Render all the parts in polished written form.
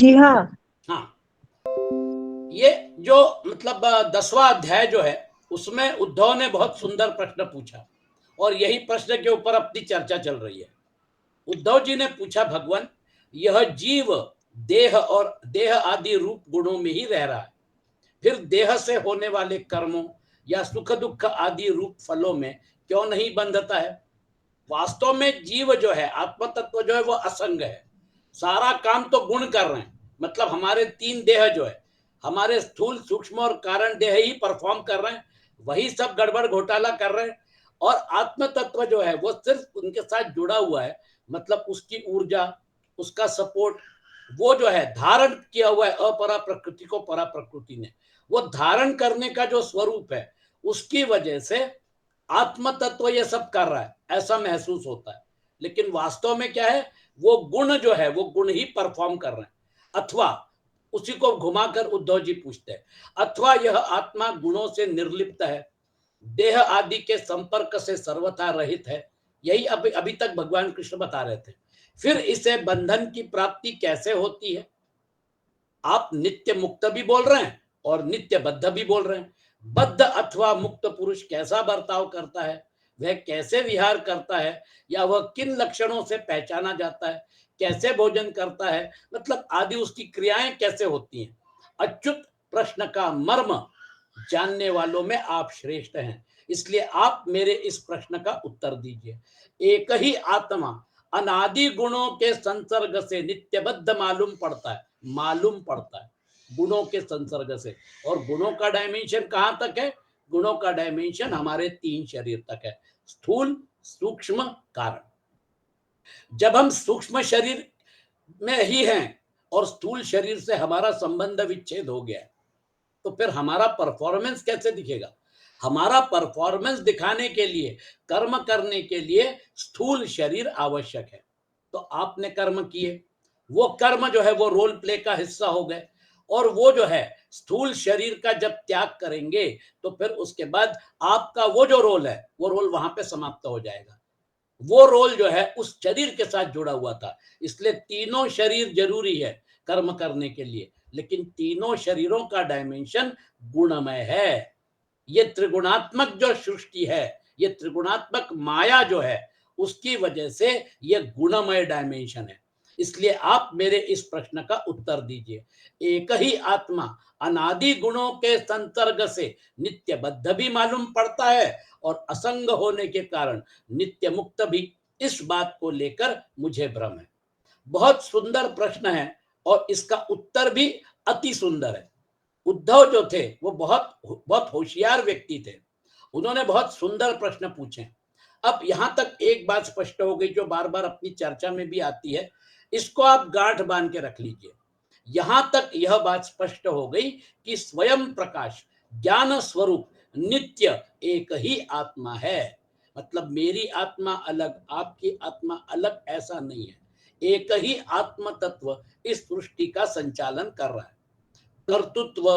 जी हाँ। हाँ, ये जो मतलब 10वां अध्याय जो है उसमें उद्धव ने बहुत सुंदर प्रश्न पूछा और यही प्रश्न के ऊपर अपनी चर्चा चल रही है। उद्धव जी ने पूछा, भगवान, यह जीव देह और देह आदि रूप गुणों में ही रह रहा है, फिर देह से होने वाले कर्मों या सुख दुख आदि रूप फलों में क्यों नहीं बंधता है? वास्तव में जीव जो है, आत्म तत्व जो है वो असंग है। सारा काम तो गुण कर रहे हैं, मतलब हमारे तीन देह जो है, हमारे स्थूल सूक्ष्म और कारण देह ही परफॉर्म कर रहे हैं, वही सब गड़बड़ घोटाला कर रहे हैं। और आत्म तत्व जो है वो सिर्फ उनके साथ जुड़ा हुआ है, मतलब उसकी ऊर्जा, उसका सपोर्ट, वो जो है धारण किया हुआ है अपरा प्रकृति को परा प्रकृति ने, वो धारण करने का जो स्वरूप है, उसकी वजह से आत्म तत्व ये सब कर रहा है ऐसा महसूस होता है। लेकिन वास्तव में क्या है, वो गुण जो है वो गुण ही परफॉर्म कर रहे हैं। अथवा उसी को घुमाकर उद्धव जी पूछते हैं, अथवा यह आत्मा गुणों से निर्लिप्त है, देह आदि के संपर्क से सर्वथा रहित है। यही अभी अभी तक भगवान कृष्ण बता रहे थे। फिर इसे बंधन की प्राप्ति कैसे होती है? आप नित्य मुक्त भी बोल रहे हैं और नित्य बद्ध भी बोल रहे हैं। बद्ध अथवा मुक्त पुरुष कैसा बर्ताव करता है, वह कैसे विहार करता है, या वह किन लक्षणों से पहचाना जाता है, कैसे भोजन करता है, मतलब आदि उसकी क्रियाएं कैसे होती हैं? अच्युत प्रश्न का मर्म जानने वालों में आप श्रेष्ठ हैं, इसलिए आप मेरे इस प्रश्न का उत्तर दीजिए। एक ही आत्मा अनादि गुणों के संसर्ग से नित्यबद्ध मालूम पड़ता है गुणों के संसर्ग से। और गुणों का डायमेंशन कहां तक है? गुणों का डायमेंशन हमारे तीन शरीर तक है, स्थूल सूक्ष्म कारण। जब हम सूक्ष्म शरीर में ही हैं और स्थूल शरीर से हमारा संबंध विच्छेद हो गया, तो फिर हमारा परफॉर्मेंस कैसे दिखेगा? हमारा परफॉर्मेंस दिखाने के लिए, कर्म करने के लिए स्थूल शरीर आवश्यक है। तो आपने कर्म किए, वो कर्म जो है वो रोल प्ले का हिस्सा हो गए, और वो जो है स्थूल शरीर का जब त्याग करेंगे तो फिर उसके बाद आपका वो जो रोल है वो रोल वहां पे समाप्त हो जाएगा। वो रोल जो है उस शरीर के साथ जुड़ा हुआ था। इसलिए तीनों शरीर जरूरी है कर्म करने के लिए, लेकिन तीनों शरीरों का डायमेंशन गुणमय है। ये त्रिगुणात्मक जो सृष्टि है, ये त्रिगुणात्मक माया जो है, उसकी वजह से ये गुणमय डायमेंशन है। इसलिए आप मेरे इस प्रश्न का उत्तर दीजिए। एक ही आत्मा अनादि गुणों के संसर्ग से नित्य बद्ध भी मालूम पड़ता है और असंग होने के कारण नित्य मुक्त भी। इस बात को लेकर मुझे भ्रम है। बहुत सुंदर प्रश्न है और इसका उत्तर भी अति सुंदर है। उद्धव जो थे वो बहुत बहुत होशियार व्यक्ति थे, उन्होंने बहुत सुंदर प्रश्न पूछे। अब यहां तक एक बात स्पष्ट हो गई जो बार बार अपनी चर्चा में भी आती है, इसको आप गांठ बांध के रख लीजिए। यहां तक यह बात स्पष्ट हो गई कि स्वयं प्रकाश ज्ञान स्वरूप नित्य एक ही आत्मा है। मतलब मेरी आत्मा अलग, आपकी आत्मा अलग, ऐसा नहीं है। एक ही आत्म तत्व इस सृष्टि का संचालन कर रहा है। कर्तृत्व,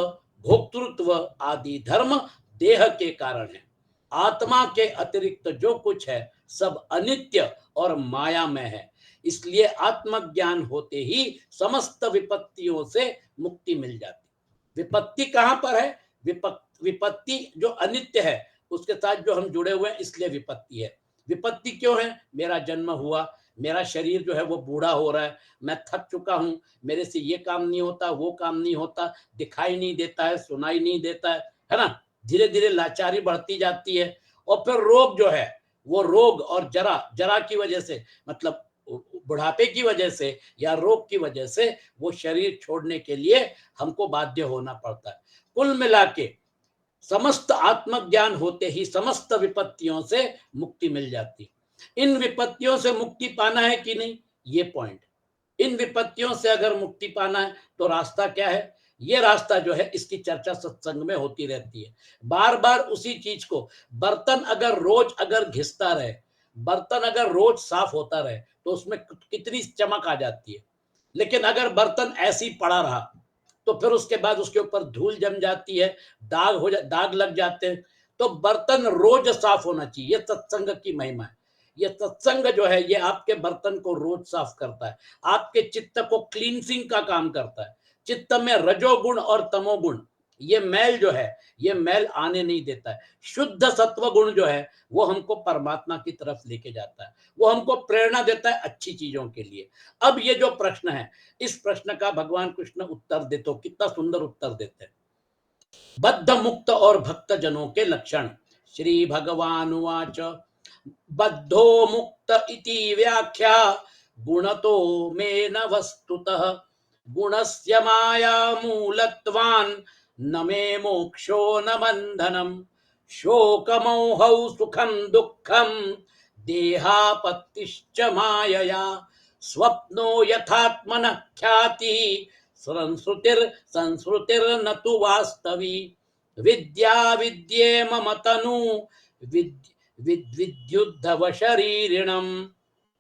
भोक्तृत्व आदि धर्म देह के कारण है। आत्मा के अतिरिक्त जो कुछ है सब अनित्य और मायामय है। इसलिए आत्मज्ञान होते ही समस्त विपत्तियों से मुक्ति मिल जाती। विपत्ति कहां पर है? विपत्ति जो अनित्य है उसके साथ जो हम जुड़े हुए हैं, इसलिए विपत्ति है। विपत्ति क्यों है? मेरा जन्म हुआ, मेरा शरीर जो है वो बूढ़ा हो रहा है, मैं थक चुका हूं, मेरे से ये काम नहीं होता, वो काम नहीं होता, दिखाई नहीं देता है, सुनाई नहीं देता है ना? धीरे धीरे लाचारी बढ़ती जाती है। और फिर रोग जो है, वो रोग और जरा जरा की वजह से, मतलब बुढ़ापे की वजह से या रोग की वजह से वो शरीर छोड़ने के लिए हमको बाध्य होना पड़ता है। कुल मिला के समस्त आत्मज्ञान होते ही समस्त विपत्तियों से मुक्ति मिल जाती। इन विपत्तियों से मुक्ति पाना है कि नहीं, ये पॉइंट। इन विपत्तियों से अगर मुक्ति पाना है तो रास्ता क्या है? ये रास्ता जो है इसकी चर्चा सत्संग में होती रहती है, बार बार उसी चीज को। बर्तन अगर रोज अगर घिसता रहे, बर्तन अगर रोज साफ होता रहे तो उसमें कितनी चमक आ जाती है। लेकिन अगर बर्तन ऐसी पड़ा रहा तो फिर उसके बाद उसके ऊपर धूल जम जाती है, दाग लग जाते हैं। तो बर्तन रोज साफ होना चाहिए, ये सत्संग की महिमा है। ये सत्संग जो है ये आपके बर्तन को रोज साफ करता है, आपके चित्त को क्लींसिंग का काम करता है। चित्त में रजोगुण और तमोगुण ये मैल जो है ये मैल आने नहीं देता है। शुद्ध सत्व गुण जो है वो हमको परमात्मा की तरफ लेके जाता है, वो हमको प्रेरणा देता है अच्छी चीजों के लिए। अब ये जो प्रश्न है इस प्रश्न का भगवान कृष्ण उत्तर देते हो, कितना सुंदर उत्तर देते हैं। बद्ध मुक्त और भक्त जनों के लक्षण। श्री भगवान उवाच बद्धो मुक्त इति व्याख्या गुणतो मे न वस्तुतः गुणस्य माया मूलत्वान् न मे मोक्षो न बन्धनम् शोकमोहौ सुखं दुःखं देहापत्तिश्च मायया स्वप्नो यथात्मनः ख्याति संस्कृतिर्न तु वास्तवी विद्या विद्ये मम तनु विद्युद्धव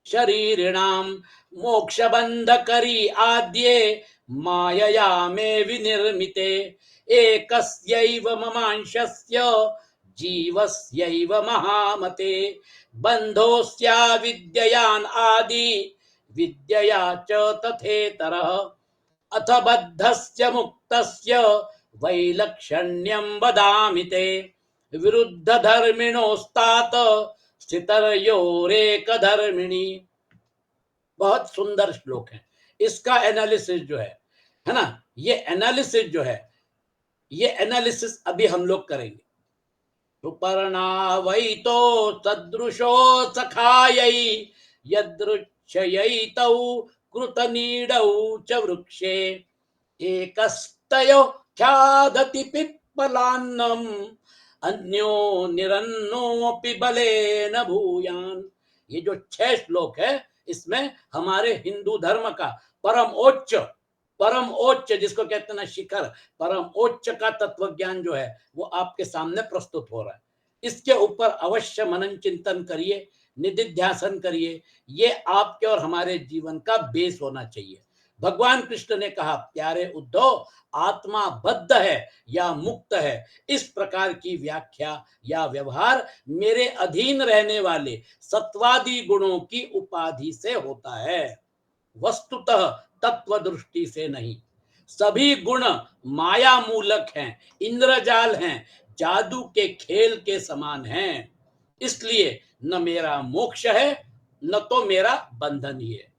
शरीरिणाम मोक्षबंधकरी आद्ये मायया मे विनिर्मिते एकस्यैव ममांशस्य जीवस्यैव महामते बंधोस्या विद्ययान आदि विद्यया च तथेतरः अथ बद्धस्य मुक्तस्य वैलक्षण्यं वदामि ते विरुद्ध धर्मिणोस्तात स्थितर्योरेक धर्मिणी। बहुत सुंदर श्लोक है। इसका एनालिसिस जो है ना, ये एनालिसिस जो है ये एनालिसिस अभी हम लोग करेंगे। सुपर्णा वै तो सदृशो सखायै यदृच्छयैतौ कृतनीडौ च वृक्षे एकस्तयो ख्यादति पिप्पलान्नम अन्यो निरन्नोऽपि बलेन भूयान। ये जो 6 श्लोक है इसमें हमारे हिंदू धर्म का परम उच्च जिसको कहते हैं ना शिखर, परम उच्च का तत्व ज्ञान जो है वो आपके सामने प्रस्तुत हो रहा है। इसके ऊपर अवश्य मनन चिंतन करिए, निधिध्यासन करिए। ये आपके और हमारे जीवन का बेस होना चाहिए। भगवान कृष्ण ने कहा प्यारे उद्धव, आत्मा बद्ध है या मुक्त है, इस प्रकार की व्याख्या या व्यवहार मेरे अधीन रहने वाले सत्वादी गुणों की उपाधि से होता है, वस्तुतः तत्व दृष्टि से नहीं। सभी गुण माया मूलक हैं, इंद्रजाल हैं, जादू के खेल के समान हैं। इसलिए न मेरा मोक्ष है न तो मेरा बंधन ही है।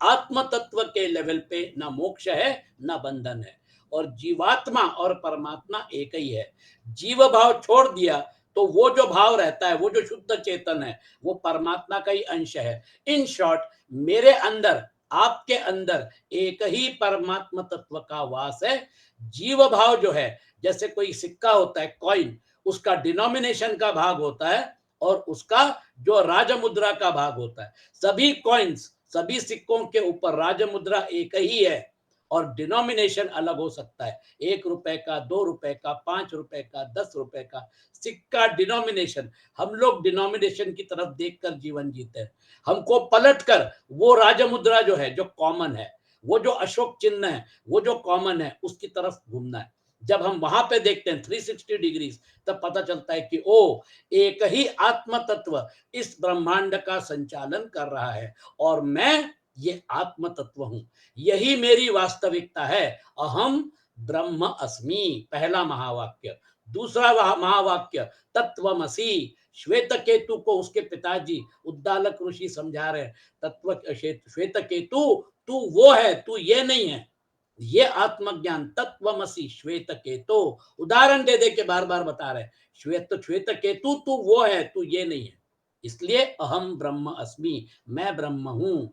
आत्म तत्व के लेवल पे न मोक्ष है न बंधन है, और जीवात्मा और परमात्मा एक ही है। जीव भाव छोड़ दिया तो वो जो भाव रहता है, वो जो शुद्ध चेतन है, वो परमात्मा का ही अंश है। इन शॉर्ट मेरे अंदर आपके अंदर एक ही परमात्मा तत्व का वास है। जीव भाव जो है, जैसे कोई सिक्का होता है कॉइन, उसका डिनोमिनेशन का भाग होता है और उसका जो राजमुद्रा का भाग होता है। सभी कॉइन्स, सभी सिक्कों के ऊपर राजमुद्रा एक ही है और डिनोमिनेशन अलग हो सकता है। 1 रुपए का, 2 रुपए का, 5 रुपए का, 10 रुपए का सिक्का डिनोमिनेशन। हम लोग डिनोमिनेशन की तरफ देखकर जीवन जीते हैं। हमको पलटकर वो राजमुद्रा जो है, जो कॉमन है, वो जो अशोक चिन्ह है, वो जो कॉमन है, उसकी तरफ घूमना है। जब हम वहां पे देखते हैं 360 डिग्रीज, तब पता चलता है कि ओ एक ही आत्म तत्व इस ब्रह्मांड का संचालन कर रहा है और मैं ये आत्म तत्व हूं। यही मेरी वास्तविकता है। अहम ब्रह्म अस्मि, पहला महावाक्य। दूसरा महावाक्य तत्वमसि। श्वेत केतु को उसके पिताजी उद्दालक ऋषि समझा रहे हैं, तत्व श्वेत केतु तू वो है, तू ये नहीं है। ये आत्मज्ञान तत्वमसि श्वेत केतु, उदाहरण दे दे के बार बार बता रहे, श्वेत केतु तू वो है, तू ये नहीं है। इसलिए अहम ब्रह्म अस्मि, मैं ब्रह्म हूं।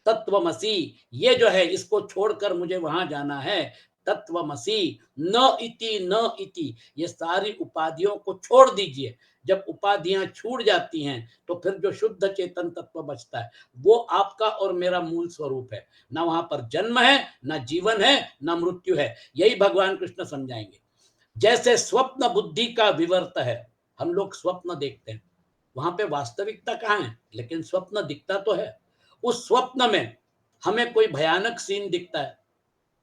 तत्वमसि ये जो है, इसको छोड़कर मुझे वहां जाना है। तत्वमसि न इति ये सारी उपाधियों को छोड़ दीजिए। जब उपाधियां छूट जाती हैं तो फिर जो शुद्ध चेतन तत्व बचता है वो आपका और मेरा मूल स्वरूप है। ना वहां पर जन्म है, ना जीवन है, ना मृत्यु है। यही भगवान कृष्ण समझाएंगे। जैसे स्वप्न बुद्धि का विवर्त है, हम लोग स्वप्न देखते हैं, वहां पे वास्तविकता कहाँ है, लेकिन स्वप्न दिखता तो है। उस स्वप्न में हमें कोई भयानक सीन दिखता है।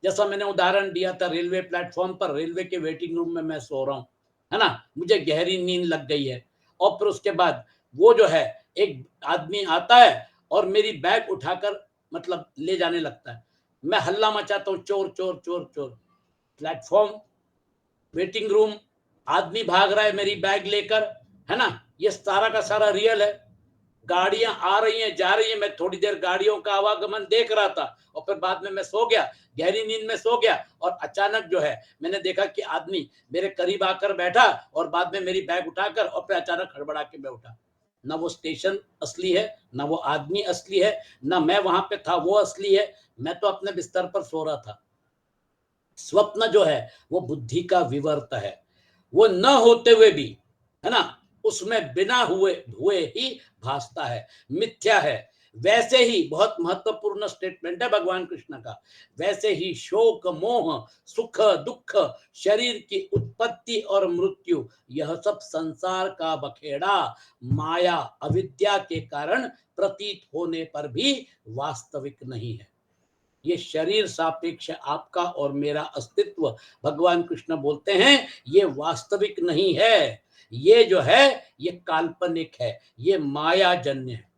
जैसा मैंने उदाहरण दिया था, रेलवे प्लेटफॉर्म पर रेलवे के वेटिंग रूम में मैं सो रहा हूँ, है ना, मुझे गहरी नींद लग गई है और फिर उसके बाद वो जो है एक आदमी आता है और मेरी बैग उठाकर मतलब ले जाने लगता है। मैं हल्ला मचाता हूँ, चोर चोर चोर चोर। प्लेटफॉर्म, वेटिंग रूम, आदमी भाग रहा है मेरी बैग लेकर, है ना? ये सारा का सारा रियल है। गाड़ियां आ रही हैं, जा रही हैं, मैं थोड़ी देर गाड़ियों का आवागमन देख रहा था और फिर बाद में मैं सो गया, गहरी नींद में सो गया और अचानक जो है मैंने देखा कि आदमी मेरे करीब आकर बैठा और बाद में मेरी बैग उठाकर और फिर अचानक हड़बड़ा के मैं उठा। ना वो स्टेशन असली है, ना वो आदमी असली है, ना मैं वहां पे था वो असली है। मैं तो अपने बिस्तर पर सो रहा था। स्वप्न जो है वो बुद्धि का विवर्त है, वो न होते हुए भी, है ना, उसमें बिना हुए हुए ही भासता है, मिथ्या है। वैसे ही बहुत महत्वपूर्ण स्टेटमेंट है भगवान कृष्ण का। वैसे ही शोक मोह सुख दुख शरीर की उत्पत्ति और मृत्यु, यह सब संसार का बखेड़ा माया अविद्या के कारण प्रतीत होने पर भी वास्तविक नहीं है। ये शरीर सापेक्ष आपका और मेरा अस्तित्व, भगवान कृष्ण बोलते हैं, ये वास्तविक नहीं है। ये जो है ये काल्पनिक है, ये माया जन्य है।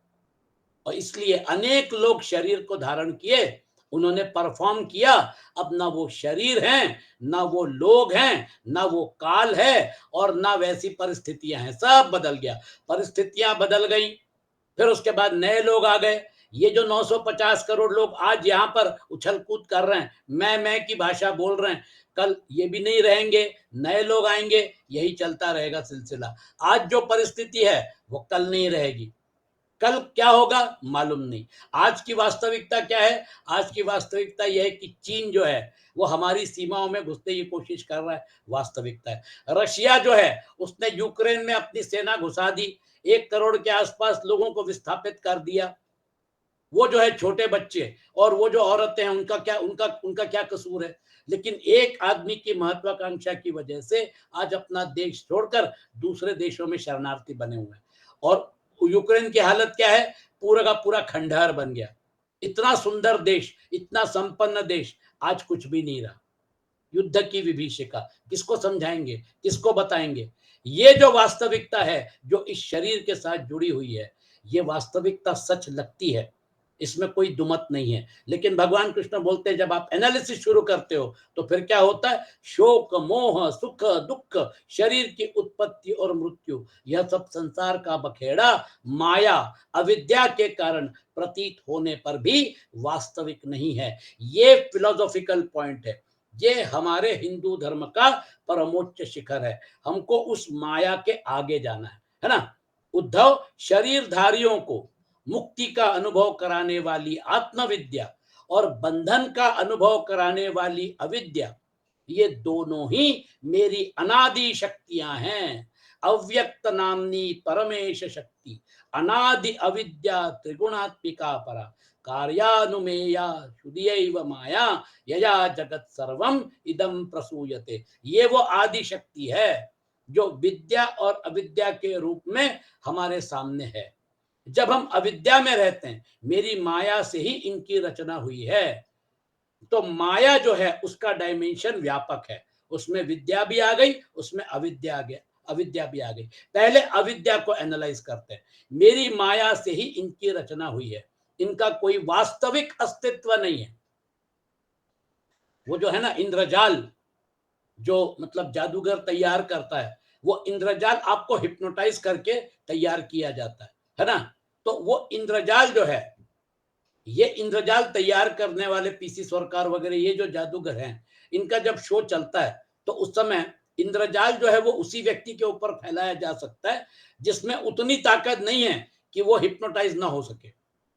और इसलिए अनेक लोग शरीर को धारण किए, उन्होंने परफॉर्म किया। अब ना वो शरीर हैं, ना वो लोग हैं, ना वो काल है और ना वैसी परिस्थितियां हैं। सब बदल गया, परिस्थितियां बदल गई। फिर उसके बाद नए लोग आ गए। ये जो 950 करोड़ लोग आज यहाँ पर उछल कूद कर रहे हैं, मैं की भाषा बोल रहे हैं, कल ये भी नहीं रहेंगे, नए लोग आएंगे, यही चलता रहेगा सिलसिला। आज जो परिस्थिति है वो कल नहीं रहेगी, कल क्या होगा मालूम नहीं। आज की वास्तविकता क्या है? आज की वास्तविकता यह है कि चीन जो है वो हमारी सीमाओं में घुसने की कोशिश कर रहा है, वास्तविकता है। रशिया जो है उसने यूक्रेन में अपनी सेना घुसा दी, 1 करोड़ के आसपास लोगों को विस्थापित कर दिया। वो जो है छोटे बच्चे और वो जो औरतें हैं, उनका क्या कसूर है? लेकिन एक आदमी की महत्वाकांक्षा की वजह से आज अपना देश छोड़कर दूसरे देशों में शरणार्थी बने हुए हैं। और यूक्रेन की हालत क्या है? पूरा का पूरा खंडहर बन गया। इतना सुंदर देश, इतना संपन्न देश, आज कुछ भी नहीं रहा। युद्ध की विभीषिका, किसको समझाएंगे, किसको बताएंगे? ये जो वास्तविकता है जो इस शरीर के साथ जुड़ी हुई है, ये वास्तविकता सच लगती है, इसमें कोई दुमत नहीं है। लेकिन भगवान कृष्ण बोलते हैं, जब आप एनालिसिस शुरू करते हो तो फिर क्या होता है? शोक मोह सुख दुख शरीर की उत्पत्ति और मृत्यु, यह सब संसार का बखेड़ा माया अविद्या के कारण प्रतीत होने पर भी वास्तविक नहीं है। ये फिलोसॉफिकल पॉइंट है, ये हमारे हिंदू धर्म का परमोच्च शिखर है। हमको उस माया के आगे जाना है ना? उद्धव, शरीरधारियों को मुक्ति का अनुभव कराने वाली आत्मविद्या और बंधन का अनुभव कराने वाली अविद्या, ये दोनों ही मेरी अनादि शक्तियां हैं। अव्यक्त नामनी परमेश शक्ति, अनादि अविद्या त्रिगुणात्मिका परा, कार्यानुमेया शुद्धियैव माया, यया जगत सर्वम इदम प्रसूयते। ये वो आदि शक्ति है जो विद्या और अविद्या के रूप में हमारे सामने है। जब हम अविद्या में रहते हैं, मेरी माया से ही इनकी रचना हुई है, तो माया जो है उसका डायमेंशन व्यापक है। उसमें विद्या भी आ गई, उसमें अविद्या आ गया, अविद्या भी आ गई। पहले अविद्या को एनालाइज करते हैं। मेरी माया से ही इनकी रचना हुई है, इनका कोई वास्तविक अस्तित्व नहीं है। वो जो है ना इंद्रजाल, जो मतलब जादूगर तैयार करता है, वो इंद्रजाल आपको हिप्नोटाइज करके तैयार किया जाता है ना? तो वो इंद्रजाल जो है, ये इंद्रजाल तैयार करने वाले पीसी सरकार वगैरह, ये जो जादूगर हैं, इनका जब शो चलता है तो उस समय इंद्रजाल जो है वो उसी व्यक्ति के ऊपर फैलाया जा सकता है जिसमें उतनी ताकत नहीं है कि वो हिप्नोटाइज ना हो सके,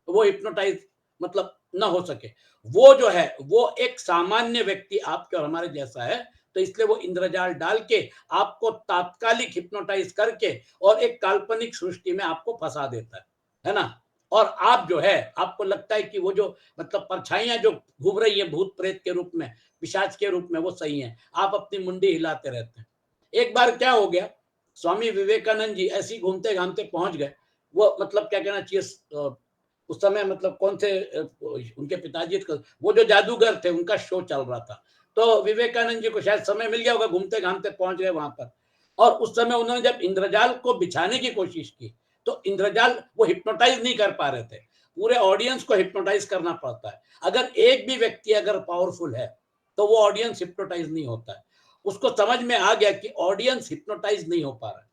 वो हिप्नोटाइज मतलब ना हो सके। वो जो है वो एक सामान्य व्यक्ति आपके और हमारे जैसा है, तो इसलिए वो इंद्रजाल डाल के आपको तात्कालिक हिप्नोटाइज करके और एक काल्पनिक सृष्टि में आपको फंसा देता है ना? और आप जो है, आपको लगता है कि वो जो मतलब परछाइयां जो घूम रही है भूत प्रेत के रूप में, पिशाच के रूप में, वो सही है। आप अपनी मुंडी हिलाते रहते हैं। एक बार क्या हो गया, स्वामी विवेकानंद जी ऐसे ही घूमते घामते पहुंच गए। वो मतलब क्या कहना चाहिए, उस समय मतलब कौन से उनके पिताजी वो जो जादूगर थे उनका शो चल रहा था। तो विवेकानंद जी को शायद समय मिल गया होगा, घूमते घामते पहुंच गए वहां पर। और उस समय उन्होंने जब इंद्रजाल को बिछाने की कोशिश की तो इंद्रजाल वो हिप्नोटाइज नहीं कर पा रहे थे, पूरे ऑडियंस को हिप्नोटाइज करना पड़ता है। अगर एक भी व्यक्ति अगर पावरफुल है तो वो ऑडियंस हिप्नोटाइज नहीं होता है। उसको समझ में आ गया कि ऑडियंस हिप्नोटाइज नहीं हो पा रहा है।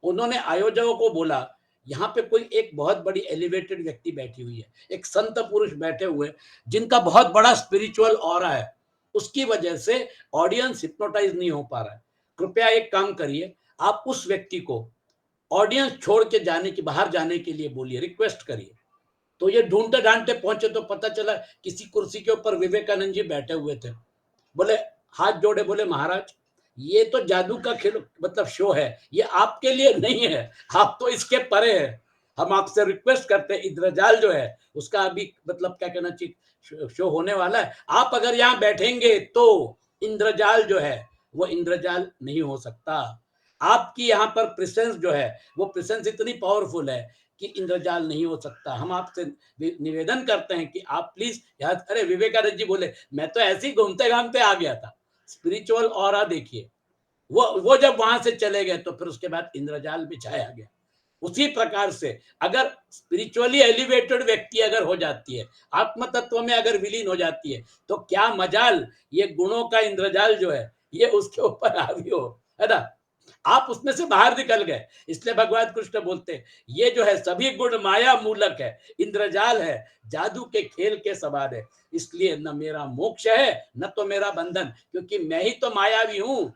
उन्होंने आयोजकों को बोला, यहाँ पे कोई एक बहुत बड़ी एलिवेटेड व्यक्ति बैठी हुई है, एक संत पुरुष बैठे हुए जिनका बहुत बड़ा स्पिरिचुअल ऑरा है, उसकी वजह से ऑडियंस हिप्नोटाइज नहीं हो पा रहा है। कृपया एक काम करिए, आप उस व्यक्ति को ऑडियंस छोड़ के जाने की, बाहर जाने के लिए बोलिए, रिक्वेस्ट करिए। तो ये ढूंढते ढांढते पहुंचे तो पता चला किसी कुर्सी के ऊपर विवेकानंद जी बैठे हुए थे। बोले, हाथ जोड़े, बोले महाराज ये तो जादू का खेल मतलब शो है, ये आपके लिए नहीं है, आप तो इसके परे है। हम आपसे रिक्वेस्ट करते हैं, इंद्रजाल जो है उसका अभी मतलब क्या कहना चाहिए शो होने वाला है, आप अगर यहाँ बैठेंगे तो इंद्रजाल जो है वो इंद्रजाल नहीं हो सकता। आपकी यहाँ पर प्रेजेंस जो है वो प्रेजेंस इतनी पावरफुल है कि इंद्रजाल नहीं हो सकता। हम आपसे निवेदन करते हैं कि आप प्लीज याद। अरे विवेकानंद जी बोले, मैं तो ऐसे ही घूमते घामते आ गया था। स्पिरिचुअल ऑरा देखिए, वो जब वहां से चले गए तो फिर उसके बाद इंद्रजाल बिछाया गया। उसी प्रकार से अगर स्पिरिचुअली एलिवेटेड व्यक्ति अगर हो जाती है, आत्म तत्व में अगर विलीन हो जाती है, तो क्या मजाल ये गुणों का इंद्रजाल जो है ये उसके ऊपर हावी हो, है ना। आप उसमें से बाहर निकल गए, इसलिए भगवान कृष्ण बोलते हैं ये जो है सभी गुण माया मूलक है, इंद्रजाल है, जादू के खेल के समान है। इसलिए न मेरा मोक्ष है न तो मेरा बंधन, क्योंकि मैं ही तो मायावी हूं,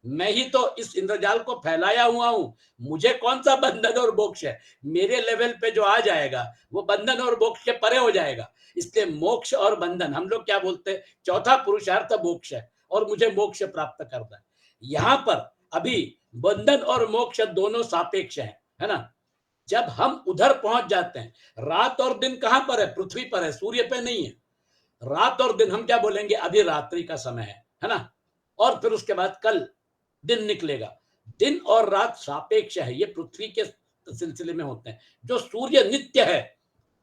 मैं ही तो इस इंद्रजाल को फैलाया हुआ हूं। मुझे कौन सा बंधन और मोक्ष है। मेरे लेवल पे जो आ जाएगा वो बंधन और मोक्ष के परे हो जाएगा। इसलिए मोक्ष और बंधन, हम लोग क्या बोलते हैं, चौथा पुरुषार्थ मोक्ष है और मुझे मोक्ष प्राप्त करना है। यहां पर अभी बंधन और मोक्ष दोनों सापेक्ष है ना। जब हम उधर पहुंच जाते हैं, रात और दिन कहां पर है, पृथ्वी पर है, सूर्य पे नहीं है। रात और दिन हम क्या बोलेंगे, अभी रात्रि का समय है ना। और फिर उसके बाद कल दिन निकलेगा। दिन और रात सापेक्ष है, ये पृथ्वी के सिलसिले में होते हैं। जो सूर्य नित्य है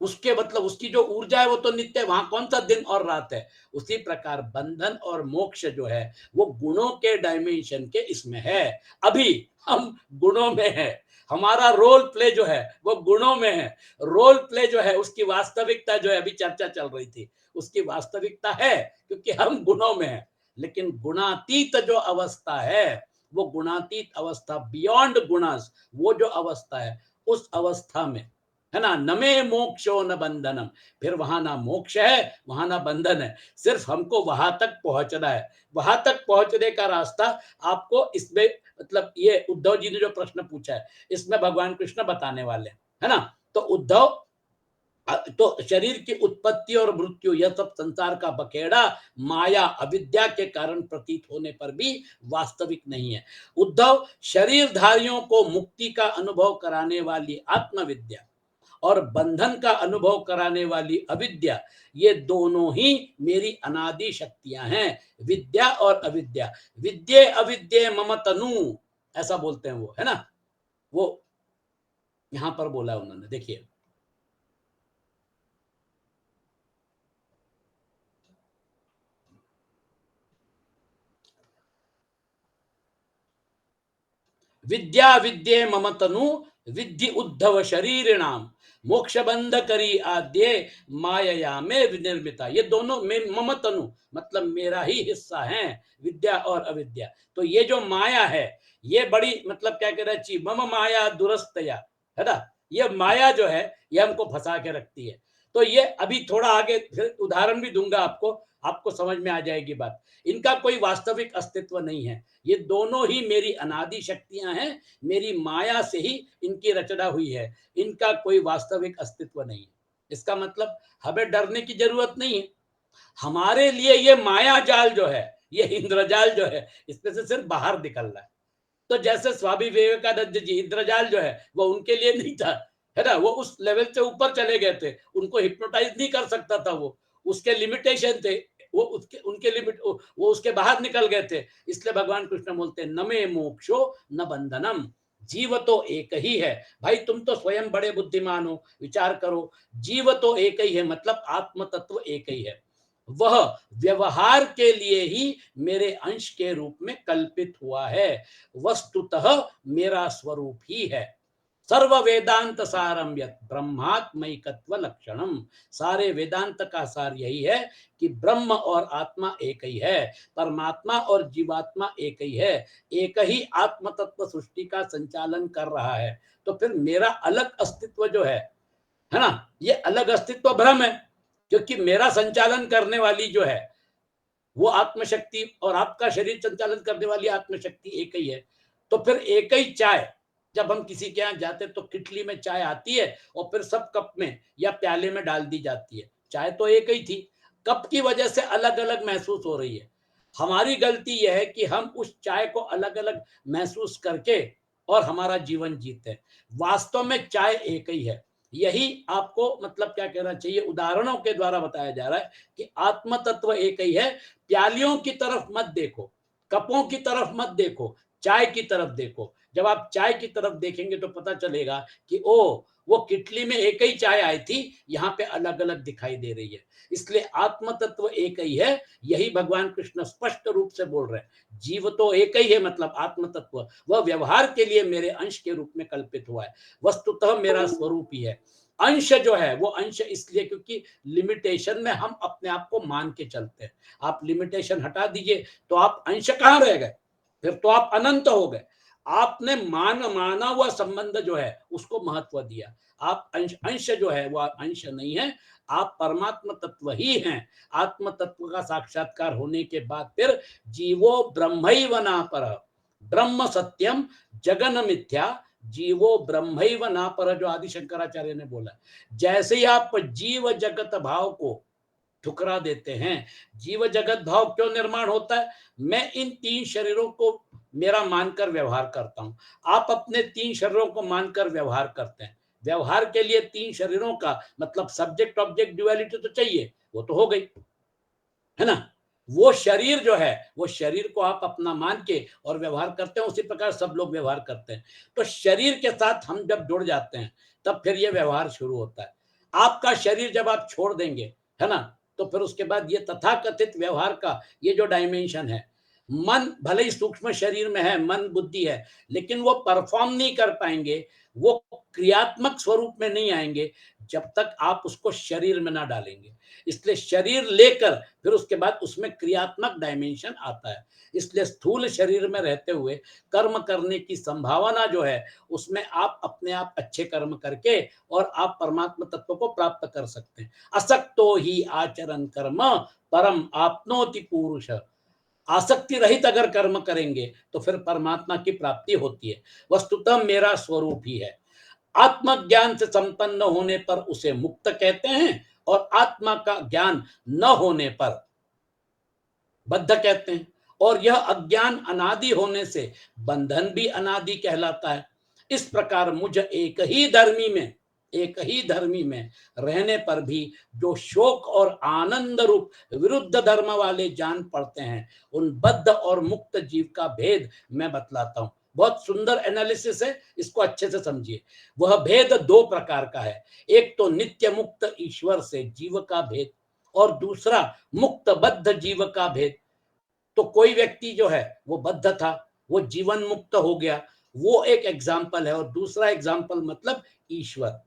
उसके मतलब उसकी जो ऊर्जा है वो तो नित्य है, वहां कौन सा दिन और रात है। उसी प्रकार बंधन और मोक्ष जो है वो गुणों के डायमेंशन के इसमें है। अभी हम गुणों में है, हमारा रोल प्ले जो है वो गुणों में है। रोल प्ले जो है उसकी वास्तविकता जो है, अभी चर्चा चल रही थी, उसकी वास्तविकता है क्योंकि हम गुणों में है। लेकिन गुणातीत जो अवस्था है, वो गुणातीत अवस्था, बियॉन्ड गुणस, वो जो अवस्था है उस अवस्था में है ना, न मे मोक्षो न बंधनम, फिर वहां ना मोक्ष है वहां ना बंधन है। सिर्फ हमको वहां तक पहुंचना है। वहां तक पहुंचने का रास्ता आपको इसमें मतलब ये उद्धव जी ने जो प्रश्न पूछा है इसमें भगवान कृष्ण बताने वाले हैं, है ना। तो उद्धव, तो शरीर की उत्पत्ति और मृत्यु यह सब संसार का बखेड़ा माया अविद्या के कारण प्रतीत होने पर भी वास्तविक नहीं है। उद्धव, शरीरधारियों को मुक्ति का अनुभव कराने वाली आत्मविद्या और बंधन का अनुभव कराने वाली अविद्या, ये दोनों ही मेरी अनादि शक्तियां हैं। विद्या और अविद्या, विद्ये अविद्ये मम तनु, ऐसा बोलते हैं वो, है ना। वो यहां पर बोला उन्होंने, देखिए, विद्या विद्ये मम तनु, विद्धि उद्धव शरीरिणाम, मोक्ष बंध करी आद्य माया में विनिर्मिता। ये दोनों मम तनु मतलब मेरा ही हिस्सा है, विद्या और अविद्या। तो ये जो माया है ये बड़ी मतलब क्या कहना चाहिए, मम माया दुरस्तया, है ना। ये माया जो है ये हमको फंसा के रखती है। तो ये अभी थोड़ा आगे फिर उदाहरण भी दूंगा आपको, आपको समझ में आ जाएगी बात। इनका कोई वास्तविक अस्तित्व नहीं है, ये दोनों ही मेरी अनादि शक्तियां हैं, मेरी माया से ही इनकी रचना हुई है, इनका कोई वास्तविक अस्तित्व नहीं है। इसका मतलब हमें डरने की जरूरत नहीं है। हमारे लिए ये माया जाल जो है, ये इंद्रजाल जो है, इसमें से सिर्फ बाहर निकलना है। तो जैसे स्वामी विवेकानंद जी, इंद्रजाल जो है वो उनके लिए नहीं था, है ना। वो उस लेवल से ऊपर चले गए थे, उनको हिप्नोटाइज नहीं कर सकता था वो, उसके लिमिटेशन थे। वो उसके उनके लिमिट वो उसके बाहर निकल गए थे। इसलिए भगवान कृष्ण बोलते हैं न मे मोक्षो न बंधनम, जीव तो एक ही है। भाई तुम तो स्वयं बड़े बुद्धिमान हो, विचार करो, जीव तो एक ही है मतलब आत्म तत्व एक ही है। वह व्यवहार के लिए ही मेरे अंश के रूप में कल्पित हुआ है, वस्तुतः मेरा स्वरूप ही है। सर्व वेदांत सारम यत् ब्रह्मात्मैकत्व लक्षणम। सारे वेदांत का सार यही है कि ब्रह्म और आत्मा एक ही है, परमात्मा और जीवात्मा एक ही है, एक ही आत्म तत्व सृष्टि का संचालन कर रहा है। तो फिर मेरा अलग अस्तित्व जो है ना, ये अलग अस्तित्व भ्रम है, क्योंकि मेरा संचालन करने वाली जो है वो आत्मशक्ति और आपका शरीर संचालन करने वाली आत्मशक्ति एक ही है। तो फिर एक ही चाय, जब हम किसी के यहाँ जाते तो किटली में चाय आती है और फिर सब कप में या प्याले में डाल दी जाती है। चाय तो एक ही थी, कप की वजह से अलग अलग महसूस हो रही है। हमारी गलती यह है कि हम उस चाय को अलग अलग महसूस करके और हमारा जीवन जीते हैं। वास्तव में चाय एक ही है। यही आपको मतलब क्या कहना चाहिए, उदाहरणों के द्वारा बताया जा रहा है कि आत्म तत्व एक ही है। प्यालियों की तरफ मत देखो, कपों की तरफ मत देखो, चाय की तरफ देखो। जब आप चाय की तरफ देखेंगे तो पता चलेगा कि ओ, वो किटली में एक ही चाय आई थी, यहाँ पे अलग अलग दिखाई दे रही है। इसलिए आत्म तत्व एक ही है। यही भगवान कृष्ण स्पष्ट रूप से बोल रहे हैं। जीव तो एक ही है, मतलब आत्म तत्व वह व्यवहार के लिए मेरे अंश के रूप में कल्पित हुआ है, वस्तुतः मेरा स्वरूप ही है। अंश जो है वो अंश इसलिए क्योंकि लिमिटेशन में हम अपने आप को मान के चलते हैं। आप लिमिटेशन हटा दीजिए तो आप अंश कहाँ रह गए, फिर तो आप अनंत हो गए। आपने माना हुआ संबंध जो है उसको महत्व दिया। आप अंश अंश जो है वो अंश नहीं है, आप परमात्म तत्व ही हैं। आत्म तत्व का साक्षात्कार होने के बाद फिर जीवो ब्रह्मैव नापर, ब्रह्म सत्यम जगन मिथ्या, जीवो ब्रह्मैव नापर, जो आदि शंकराचार्य ने बोला। जैसे ही आप जीव जगत भाव को ठुकरा देते हैं, जीव जगत भाव क्यों निर्माण होता है, मैं इन तीन शरीरों को मेरा मानकर व्यवहार करता हूं। आप अपने तीन शरीरों को मानकर व्यवहार करते हैं। व्यवहार के लिए तीन शरीरों का मतलब सब्जेक्ट ऑब्जेक्ट ड्युअलिटी तो चाहिए, वो तो हो गई, है ना। वो शरीर जो है, वो शरीर को आप अपना मान के और व्यवहार करते हैं, उसी प्रकार सब लोग व्यवहार करते हैं। तो शरीर के साथ हम जब जुड़ जाते हैं तब फिर ये व्यवहार शुरू होता है। आपका शरीर जब आप छोड़ देंगे, है ना, तो फिर उसके बाद ये तथाकथित व्यवहार का ये जो डायमेंशन है, मन भले ही सूक्ष्म शरीर में है, मन बुद्धि है, लेकिन वो परफॉर्म नहीं कर पाएंगे, वो क्रियात्मक स्वरूप में नहीं आएंगे जब तक आप उसको शरीर में ना डालेंगे। इसलिए शरीर लेकर फिर उसके बाद उसमें क्रियात्मक डायमेंशन आता है। इसलिए स्थूल शरीर में रहते हुए कर्म करने की संभावना जो है, उसमें आप अपने आप अच्छे कर्म करके और आप परमात्मा तत्व को प्राप्त कर सकते हैं। असक्तो ही आचरण कर्म परम आपनोति पुरुष। आसक्ति रहित अगर कर्म करेंगे तो फिर परमात्मा की प्राप्ति होती है। वस्तुतः मेरा स्वरूप ही है। आत्मज्ञान से संपन्न होने पर उसे मुक्त कहते हैं और आत्मा का ज्ञान न होने पर बद्ध कहते हैं। और यह अज्ञान अनादि होने से बंधन भी अनादि कहलाता है। इस प्रकार मुझ एक ही धर्मी में रहने पर भी जो शोक और आनंद रूप विरुद्ध धर्म वाले जान पड़ते हैं, उन बद्ध और मुक्त जीव का भेद मैं बतलाता हूं। बहुत सुंदर एनालिसिस है, इसको अच्छे से समझिए। वह भेद दो प्रकार का है। एक तो नित्य मुक्त ईश्वर से जीव का भेद, और दूसरा मुक्त बद्ध जीव का भेद। तो कोई व्यक्ति जो है वो बद्ध था, वो जीवन मुक्त हो गया, वो एक एग्जाम्पल है। और दूसरा एग्जाम्पल मतलब ईश्वर।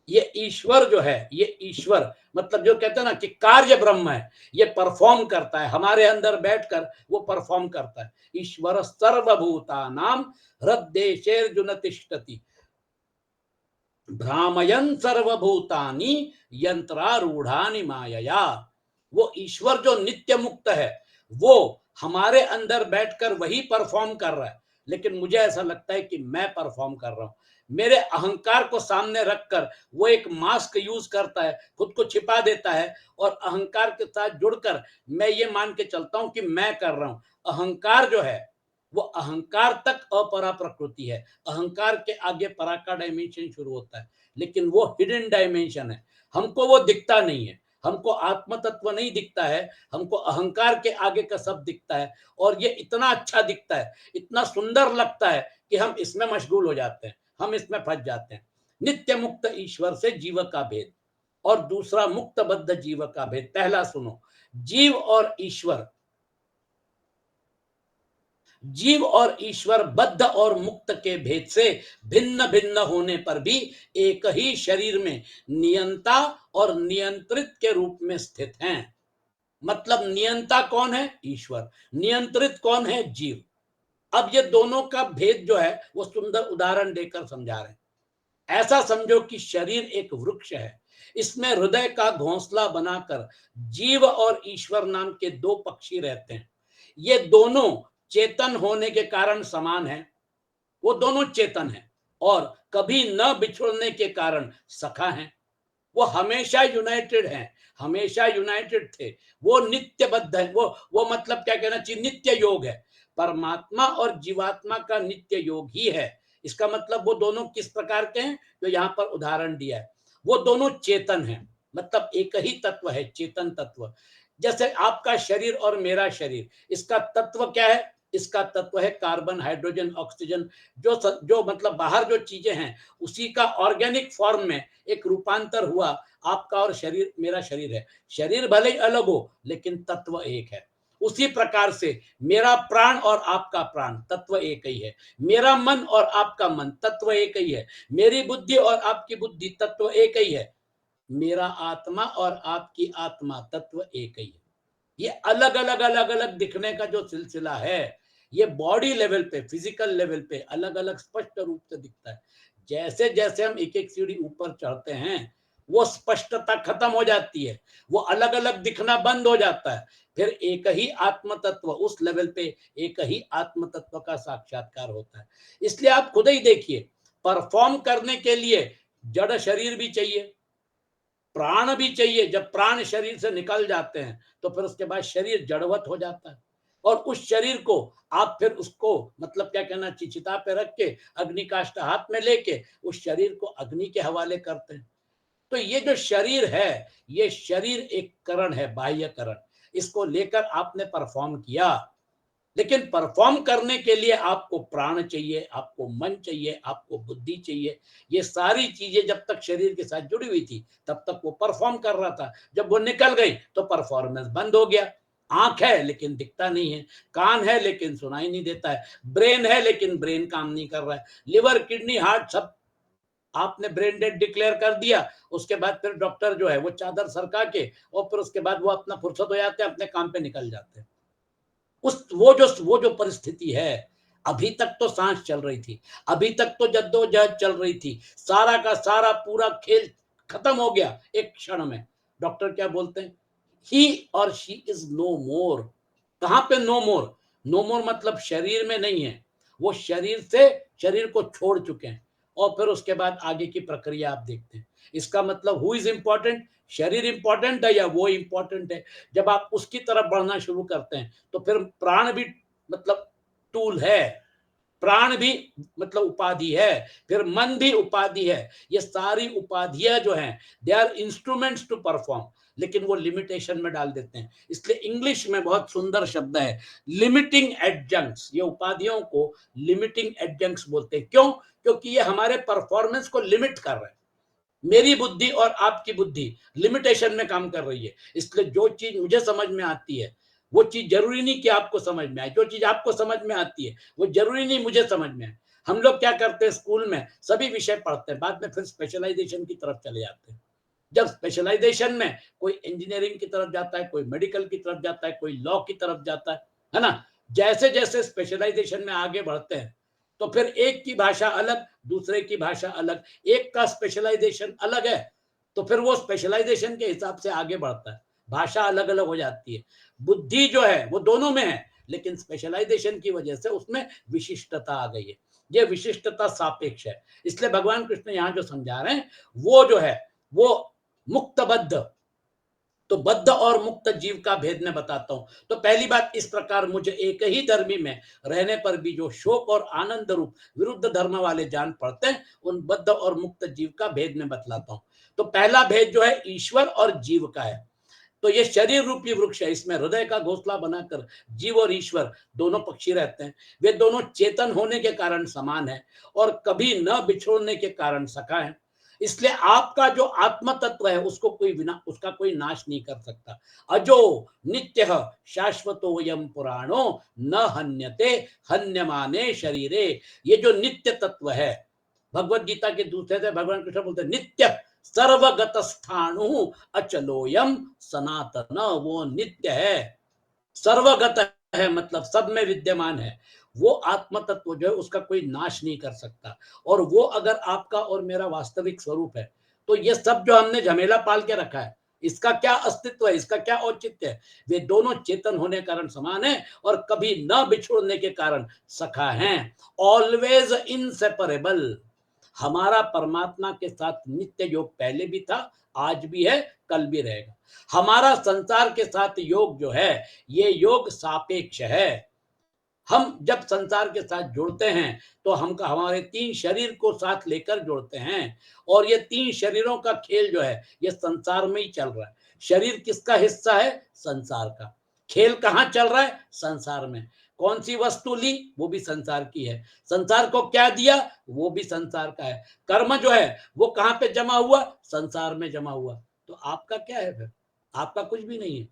ये ईश्वर जो है, ये ईश्वर मतलब जो कहते हैं ना कि कार्य ब्रह्म है, ये परफॉर्म करता है हमारे अंदर बैठकर, वो परफॉर्म करता है। ईश्वर सर्वभूता नाम हृदयेर्जुन तिष्ठति भ्रामयन सर्वभूतानि यंत्रारूढ़ानि मायया। वो ईश्वर जो नित्य मुक्त है, वो हमारे अंदर बैठकर वही परफॉर्म कर रहा है। लेकिन मुझे ऐसा लगता है कि मैं परफॉर्म कर रहा हूं। मेरे अहंकार को सामने रखकर वो एक मास्क यूज करता है, खुद को छिपा देता है और अहंकार के साथ जुड़कर मैं ये मान के चलता हूं कि मैं कर रहा हूं। अहंकार जो है वो अहंकार तक अपरा प्रकृति है, अहंकार के आगे परा का डायमेंशन शुरू होता है, लेकिन वो हिडन डायमेंशन है। हमको वो दिखता नहीं है, हमको आत्म तत्व नहीं दिखता है, हमको अहंकार के आगे का सब दिखता है। और ये इतना अच्छा दिखता है, इतना सुंदर लगता है कि हम इसमें मशगूल हो जाते हैं, हम इसमें फंस जाते हैं। नित्य मुक्त ईश्वर से जीव का भेद और दूसरा मुक्त बद्ध जीव का भेद। पहला सुनो, जीव और ईश्वर जीव और ईश्वर बद्ध और मुक्त के भेद से भिन्न भिन्न होने पर भी एक ही शरीर में नियंता और नियंत्रित के रूप में स्थित हैं। मतलब नियंता कौन है? ईश्वर। नियंत्रित कौन है? जीव। अब ये दोनों का भेद जो है वो सुंदर उदाहरण देकर समझा रहे हैं। ऐसा समझो कि शरीर एक वृक्ष है, इसमें हृदय का घोंसला बनाकर जीव और ईश्वर नाम के दो पक्षी रहते हैं। ये दोनों चेतन होने के कारण समान हैं, वो दोनों चेतन हैं और कभी न बिछुड़ने के कारण सखा हैं। वो हमेशा यूनाइटेड हैं, हमेशा यूनाइटेड थे। वो नित्यबद्ध है, वो मतलब क्या कहना चाहिए, नित्य योग है। परमात्मा और जीवात्मा का नित्य योग ही है। इसका मतलब वो दोनों किस प्रकार के हैं, जो यहाँ पर उदाहरण दिया है। वो दोनों चेतन हैं, मतलब एक ही तत्व है, चेतन तत्व। जैसे आपका शरीर और मेरा शरीर, इसका तत्व क्या है? इसका तत्व है कार्बन, हाइड्रोजन, ऑक्सीजन। जो मतलब बाहर जो चीजें हैं उसी का ऑर्गेनिक फॉर्म में एक रूपांतर हुआ। आपका और शरीर, मेरा शरीर है, शरीर भले ही अलग हो लेकिन तत्व एक है। उसी प्रकार से मेरा प्राण और आपका प्राण तत्व एक ही है, मेरा मन और आपका मन तत्व एक ही है, मेरी बुद्धि और आपकी बुद्धि तत्व एक ही है, मेरा आत्मा और आपकी आत्मा तत्व एक ही है। ये अलग अलग अलग अलग दिखने का जो सिलसिला है, ये बॉडी लेवल पे, फिजिकल लेवल पे अलग अलग स्पष्ट रूप से दिखता है। जैसे जैसे हम एक एक सीढ़ी ऊपर चढ़ते हैं वो स्पष्टता खत्म हो जाती है, वो अलग अलग दिखना बंद हो जाता है। फिर एक ही आत्म तत्व, उस लेवल पे एक ही आत्म तत्व का साक्षात्कार होता है। इसलिए आप खुद ही देखिए, परफॉर्म करने के लिए जड़ शरीर भी चाहिए, प्राण भी चाहिए। जब प्राण शरीर से निकल जाते हैं तो फिर उसके बाद शरीर जड़वत हो जाता है और उस शरीर को आप फिर उसको मतलब क्या कहना, चिता पे रख के अग्नि काष्ठ हाथ में लेके उस शरीर को अग्नि के हवाले करते हैं। तो ये जो शरीर है, ये शरीर एक करण है, बाह्य करण। इसको लेकर आपने परफॉर्म किया, लेकिन परफॉर्म करने के लिए आपको प्राण चाहिए, आपको मन चाहिए, आपको बुद्धि चाहिए। ये सारी चीजें जब तक शरीर के साथ जुड़ी हुई थी तब तक वो परफॉर्म कर रहा था। जब वो निकल गई तो परफॉर्मेंस बंद हो गया। आंख है लेकिन दिखता नहीं है, कान है लेकिन सुनाई नहीं देता है, ब्रेन है लेकिन ब्रेन काम नहीं कर रहा है, लिवर, किडनी, हार्ट सब आपने ब्रेन डेड डिक्लेयर कर दिया। उसके बाद फिर डॉक्टर जो है वो चादर सरका के और फिर उसके बाद वो अपना फुर्सत हो जाते हैं, अपने काम पे निकल जाते हैं। उस वो जो परिस्थिति है, अभी तक तो सांस चल रही थी, अभी तक तो जद्दोजहद चल रही थी, सारा का सारा पूरा खेल खत्म हो गया एक क्षण में। डॉक्टर क्या बोलते हैं? ही और शी इज नो मोर। कहां पे नो मोर? नो मोर मतलब शरीर में नहीं है, वो शरीर से शरीर को छोड़ चुके हैं। और फिर उसके बाद आगे की प्रक्रिया आप देखते हैं। इसका मतलब हु इज इंपॉर्टेंट? शरीर इंपॉर्टेंट है या वो इंपॉर्टेंट है? जब आप उसकी तरफ बढ़ना शुरू करते हैं तो फिर प्राण भी मतलब टूल है, प्राण भी मतलब उपाधि है, फिर मन भी उपाधि है। ये सारी उपाधियां जो हैं they are instruments to perform, लेकिन वो लिमिटेशन में डाल देते हैं। इसलिए इंग्लिश में बहुत सुंदर शब्द है लिमिटिंग एडजंक्ट्स। ये उपाधियों को लिमिटिंग एडजंक्ट्स बोलते हैं। क्यों? क्योंकि ये हमारे परफॉर्मेंस को लिमिट कर रहे हैं। मेरी बुद्धि और आपकी बुद्धि लिमिटेशन में काम कर रही है, इसलिए जो चीज मुझे समझ में आती है वो चीज जरूरी नहीं कि आपको समझ में आए, जो चीज आपको समझ में आती है वो जरूरी नहीं मुझे समझ में आए। हम लोग क्या करते हैं, स्कूल में सभी विषय पढ़ते हैं, बाद में फिर स्पेशलाइजेशन की तरफ चले जाते हैं। जब स्पेशलाइजेशन में कोई इंजीनियरिंग की तरफ जाता है, कोई मेडिकल की तरफ जाता है, कोई लॉ की तरफ जाता है ना। जैसे जैसे स्पेशलाइजेशन में आगे बढ़ते हैं तो फिर एक की भाषा अलग, दूसरे की भाषा अलग, एक का स्पेशलाइजेशन अलग है तो फिर वो स्पेशलाइजेशन के हिसाब से आगे बढ़ता है, भाषा अलग अलग हो जाती है। बुद्धि जो है वो दोनों में है, लेकिन स्पेशलाइजेशन की वजह से उसमें विशिष्टता आ गई है। ये विशिष्टता सापेक्ष है। इसलिए भगवान कृष्ण यहाँ जो समझा रहे हैं वो जो है वो मुक्त बद्ध, तो बद्ध और मुक्त जीव का भेद मैं बताता हूं। तो पहली बात, इस प्रकार मुझे एक ही धर्मी में रहने पर भी जो शोक और आनंद रूप विरुद्ध धर्म वाले जान पड़ते हैं, उन बद्ध और मुक्त जीव का भेद मैं बतलाता हूं। तो पहला भेद जो है ईश्वर और जीव का है। तो ये शरीर रूपी वृक्ष है, इसमें हृदय का घोंसला बनाकर जीव और ईश्वर दोनों पक्षी रहते हैं। वे दोनों चेतन होने के कारण समान है और कभी न बिछोड़ने के कारण सखा है। इसलिए आपका जो आत्म तत्व है उसका कोई नाश नहीं कर सकता। अजो नित्यः शाश्वतोयम पुराणो न हन्यते हन्यमाने शरीरे। ये जो नित्य तत्व है, भगवत गीता के दूसरे से भगवान कृष्ण बोलते हैं नित्य सर्वगत स्थाणु अचलोयम सनातन। वो नित्य है, सर्वगत है, मतलब सब में विद्यमान है। वो आत्म तत्व जो है उसका कोई नाश नहीं कर सकता। और वो अगर आपका और मेरा वास्तविक स्वरूप है तो ये सब जो हमने झमेला पाल के रखा है इसका क्या अस्तित्व है, इसका क्या औचित्य है? वे दोनों चेतन होने के कारण समान है और कभी न बिछुड़ने के कारण सखा हैं। Always inseparable. हमारा परमात्मा के साथ नित्य योग पहले भी था, आज भी है, कल भी रहेगा। हमारा संसार के साथ योग जो है ये योग सापेक्ष है। हम जब संसार के साथ जुड़ते हैं तो हम हमारे तीन शरीर को साथ लेकर जुड़ते हैं और ये तीन शरीरों का खेल जो है ये संसार में ही चल रहा है। शरीर किसका हिस्सा है? संसार का। खेल कहाँ चल रहा है? संसार में। कौन सी वस्तु ली? वो भी संसार की है। संसार को क्या दिया? वो भी संसार का है। कर्म जो है वो कहाँ पे जमा हुआ? संसार में जमा हुआ। तो आपका क्या है फिर? आपका कुछ भी नहीं है।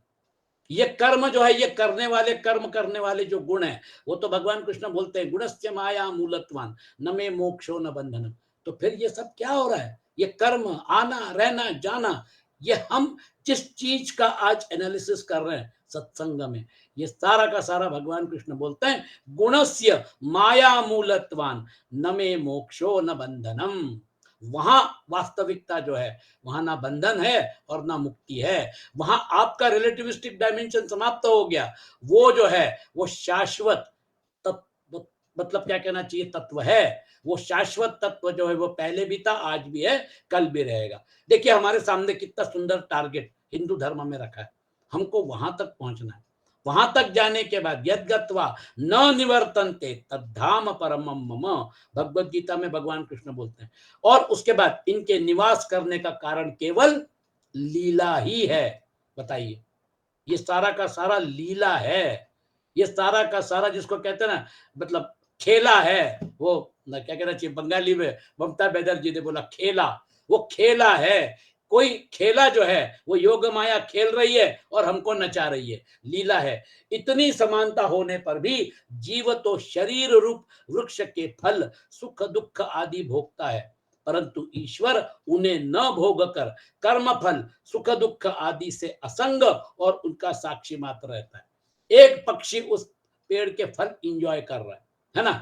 ये कर्म जो है, ये करने वाले, कर्म करने वाले जो गुण है, वो तो भगवान कृष्ण बोलते हैं गुणस्य माया मूलत्वान न मे मोक्षो न बंधन। तो फिर ये सब क्या हो रहा है? ये कर्म, आना रहना जाना, ये हम जिस चीज का आज एनालिसिस कर रहे हैं सत्संग में, ये सारा का सारा भगवान कृष्ण बोलते हैं गुणस्य माया मूलत्वान न मे मोक्षो न बंधनम। वहां वास्तविकता जो है, वहां ना बंधन है और ना मुक्ति है। वहां आपका रिलेटिविस्टिक डायमेंशन समाप्त हो गया। वो जो है वो शाश्वत तत्व, मतलब क्या कहना चाहिए, तत्व है। वो शाश्वत तत्व जो है वो पहले भी था, आज भी है, कल भी रहेगा। देखिए हमारे सामने कितना सुंदर टारगेट हिंदू धर्म में रखा है। हमको वहां तक पहुंचना है। वहां तक जाने के बाद यद गत्वा न निवर्तन्ते तद्धाम परमम मम, भगवत गीता में भगवान कृष्ण बोलते हैं। और उसके बाद इनके निवास करने का कारण केवल लीला ही है। बताइए, ये सारा का सारा लीला है। ये सारा का सारा जिसको कहते हैं ना, मतलब खेला है। वो ना क्या कहना चाहिए, बंगाली में ममता बनर्जी ने बोला खेला, वो खेला है। कोई खेला जो है वो योग माया खेल रही है और हमको नचा रही है, लीला है। इतनी समानता होने पर भी जीव तो शरीर रूप वृक्ष के फल सुख दुख आदि भोगता है, परंतु ईश्वर उन्हें न भोग कर कर्म फल सुख दुख आदि से असंग और उनका साक्षी मात्र रहता है। एक पक्षी उस पेड़ के फल इंजॉय कर रहा है ना?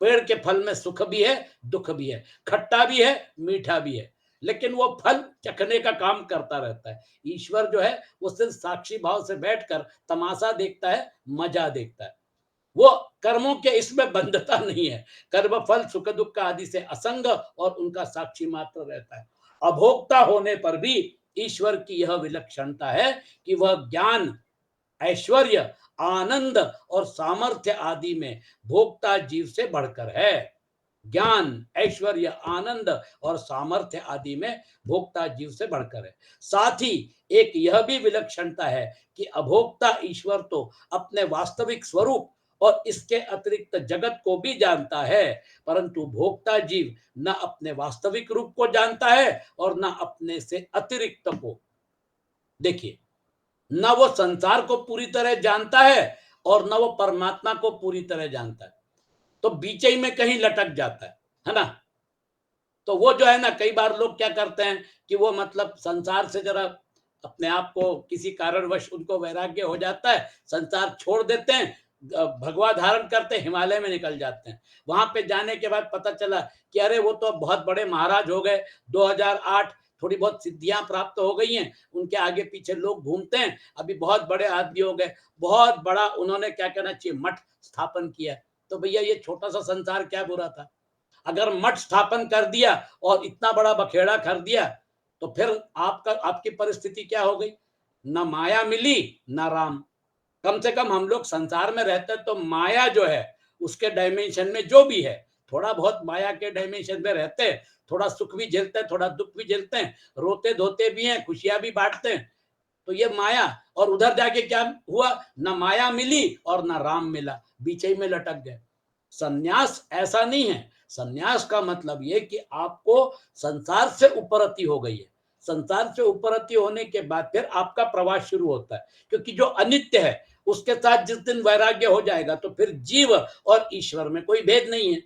पेड़ के फल में सुख भी है, दुख भी है, खट्टा भी है, मीठा भी है, लेकिन वो फल चखने का काम करता रहता है। ईश्वर जो है वो सिर्फ साक्षी भाव से बैठकर तमाशा देखता है, मजा देखता है। वो कर्मों के इसमें बंधता नहीं है। कर्म फल सुख दुख आदि से असंग और उनका साक्षी मात्र रहता है। अभोक्ता होने पर भी ईश्वर की यह विलक्षणता है कि वह ज्ञान, ऐश्वर्य, आनंद और सामर्थ्य आदि में भोक्ता जीव से बढ़कर है। ज्ञान, ऐश्वर्य, आनंद और सामर्थ्य आदि में भोक्ता जीव से बढ़कर है। साथ ही एक यह भी विलक्षणता है कि अभोक्ता ईश्वर तो अपने वास्तविक स्वरूप और इसके अतिरिक्त जगत को भी जानता है, परंतु भोक्ता जीव न अपने वास्तविक रूप को जानता है और न अपने से अतिरिक्त को। देखिए, न वो संसार को पूरी तरह जानता है और न वो परमात्मा को पूरी तरह जानता है, तो बीच ही में कहीं लटक जाता है ना? तो वो जो है ना, कई बार लोग क्या करते हैं कि वो मतलब संसार से जरा अपने आप को किसी कारणवश उनको वैराग्य हो जाता है, संसार छोड़ देते हैं, भगवा धारण करते हिमालय में निकल जाते हैं। वहां पे जाने के बाद पता चला कि अरे वो तो बहुत बड़े महाराज हो गए, 2008 थोड़ी बहुत सिद्धियां प्राप्त हो गई हैं, उनके आगे पीछे लोग घूमते हैं, अभी बहुत बड़े आदमी हो गए, बहुत बड़ा उन्होंने क्या कहना चाहिए मठ स्थापन किया। तो भैया ये छोटा सा संसार क्या बुरा था? अगर मठ स्थापन कर दिया और इतना बड़ा बखेड़ा कर दिया तो फिर आपकी परिस्थिति क्या हो गई? ना माया मिली ना राम। कम से कम हम लोग संसार में रहते तो माया जो है उसके डायमेंशन में जो भी है, थोड़ा बहुत माया के डायमेंशन में रहते हैं, थोड़ा सुख भी झेलते हैं, थोड़ा दुख भी झेलते हैं, रोते धोते भी हैं, खुशियां भी बांटते हैं। तो ये माया, और उधर जाके क्या हुआ? ना माया मिली और ना राम मिला, बीच ही में लटक गए। सन्यास ऐसा नहीं है, संन्यास का मतलब ये कि आपको संसार से उपरति हो गई है। संसार से उपरति होने के बाद फिर आपका प्रवास शुरू होता है, क्योंकि जो अनित्य है उसके साथ जिस दिन वैराग्य हो जाएगा तो फिर जीव और ईश्वर में कोई भेद नहीं है।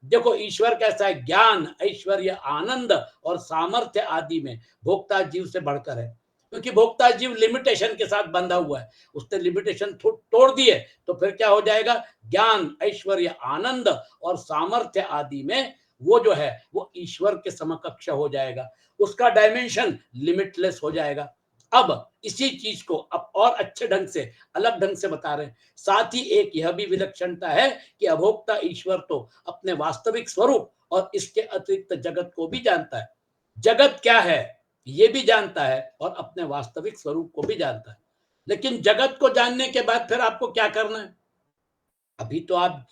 देखो ईश्वर कैसा है, ज्ञान, ऐश्वर्य, आनंद और सामर्थ्य आदि में भोक्ता जीव से बढ़कर है, क्योंकि भोक्ता जीव लिमिटेशन के साथ बंधा हुआ है। उसने लिमिटेशन तोड़ दिए तो फिर क्या हो जाएगा, ज्ञान, ऐश्वर्य, आनंद और सामर्थ्य आदि में वो जो है वो ईश्वर के समकक्ष हो जाएगा, उसका डायमेंशन लिमिटलेस हो जाएगा। अब इसी चीज को अब और अच्छे ढंग से, अलग ढंग से बता रहे हैं। साथ ही एक यह भी विलक्षणता है कि अभोक्ता ईश्वर तो अपने वास्तविक स्वरूप और इसके अतिरिक्त जगत को भी जानता है। जगत क्या है ये भी जानता है और अपने वास्तविक स्वरूप को भी जानता है। लेकिन जगत को जानने के बाद फिर आपको क्या करना है? अभी तो आप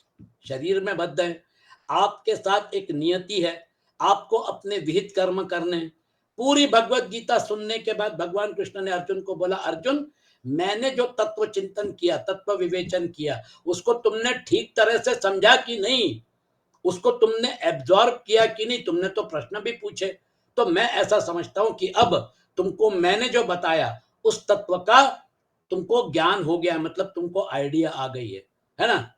शरीर में बद्ध हैं, आपके साथ एक नियति है, आपको अपने विहित कर्म करने हैं। पूरी भगवत गीता सुनने के बाद भगवान कृष्ण ने अर्जुन को बोला, अर्जुन मैंने जो तत्व चिंतन किया, तत्व विवेचन किया, उसको तुमने ठीक तरह से समझा कि नहीं, उसको तुमने एब्जॉर्ब किया कि नहीं, तुमने तो प्रश्न भी पूछे। तो मैं ऐसा समझता हूं कि अब तुमको मैंने जो बताया उस तत्व का तुमको ज्ञान हो गया, मतलब तुमको आइडिया आ गई है ना।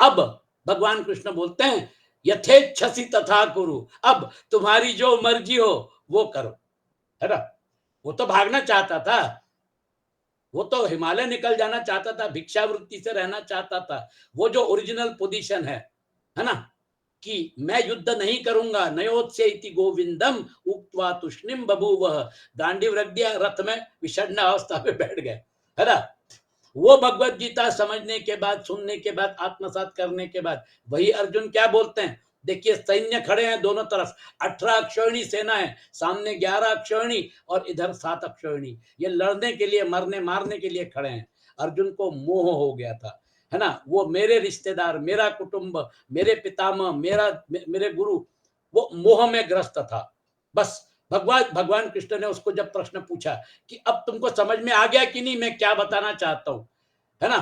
अब भगवान कृष्ण बोलते हैं यथेच्छसि तथा कुरु, अब तुम्हारी जो मर्जी हो वो करो, है ना। वो तो भागना चाहता था, वो तो हिमालय निकल जाना चाहता था, भिक्षावृत्ति से रहना चाहता था। वो जो ओरिजिनल पोजीशन है ना, कि मैं युद्ध नहीं करूंगा, नयोत्स्य इति गोविंदम उक्त्वा तुष्णिम बभूवः, गांडीव रख दिया, रथ में विषण्ण अवस्था में बैठ गए, है ना। वो भगवत गीता समझने के बाद, सुनने के बाद, आत्मसात करने के बाद वही अर्जुन क्या बोलते हैं, देखिए सैन्य खड़े हैं दोनों तरफ, 18 अक्षौहिणी सेना है, सामने 11 अक्षौहिणी और इधर 7 अक्षौहिणी, ये लड़ने के लिए, मरने मारने के लिए खड़े हैं। अर्जुन को मोह हो गया था, है ना, वो मेरे रिश्तेदार, मेरा कुटुंब, मेरे पितामह, मेरे गुरु, वो मोह में ग्रस्त था। बस भगवान कृष्ण ने उसको जब प्रश्न पूछा कि अब तुमको समझ में आ गया कि नहीं मैं क्या बताना चाहता हूं, है ना,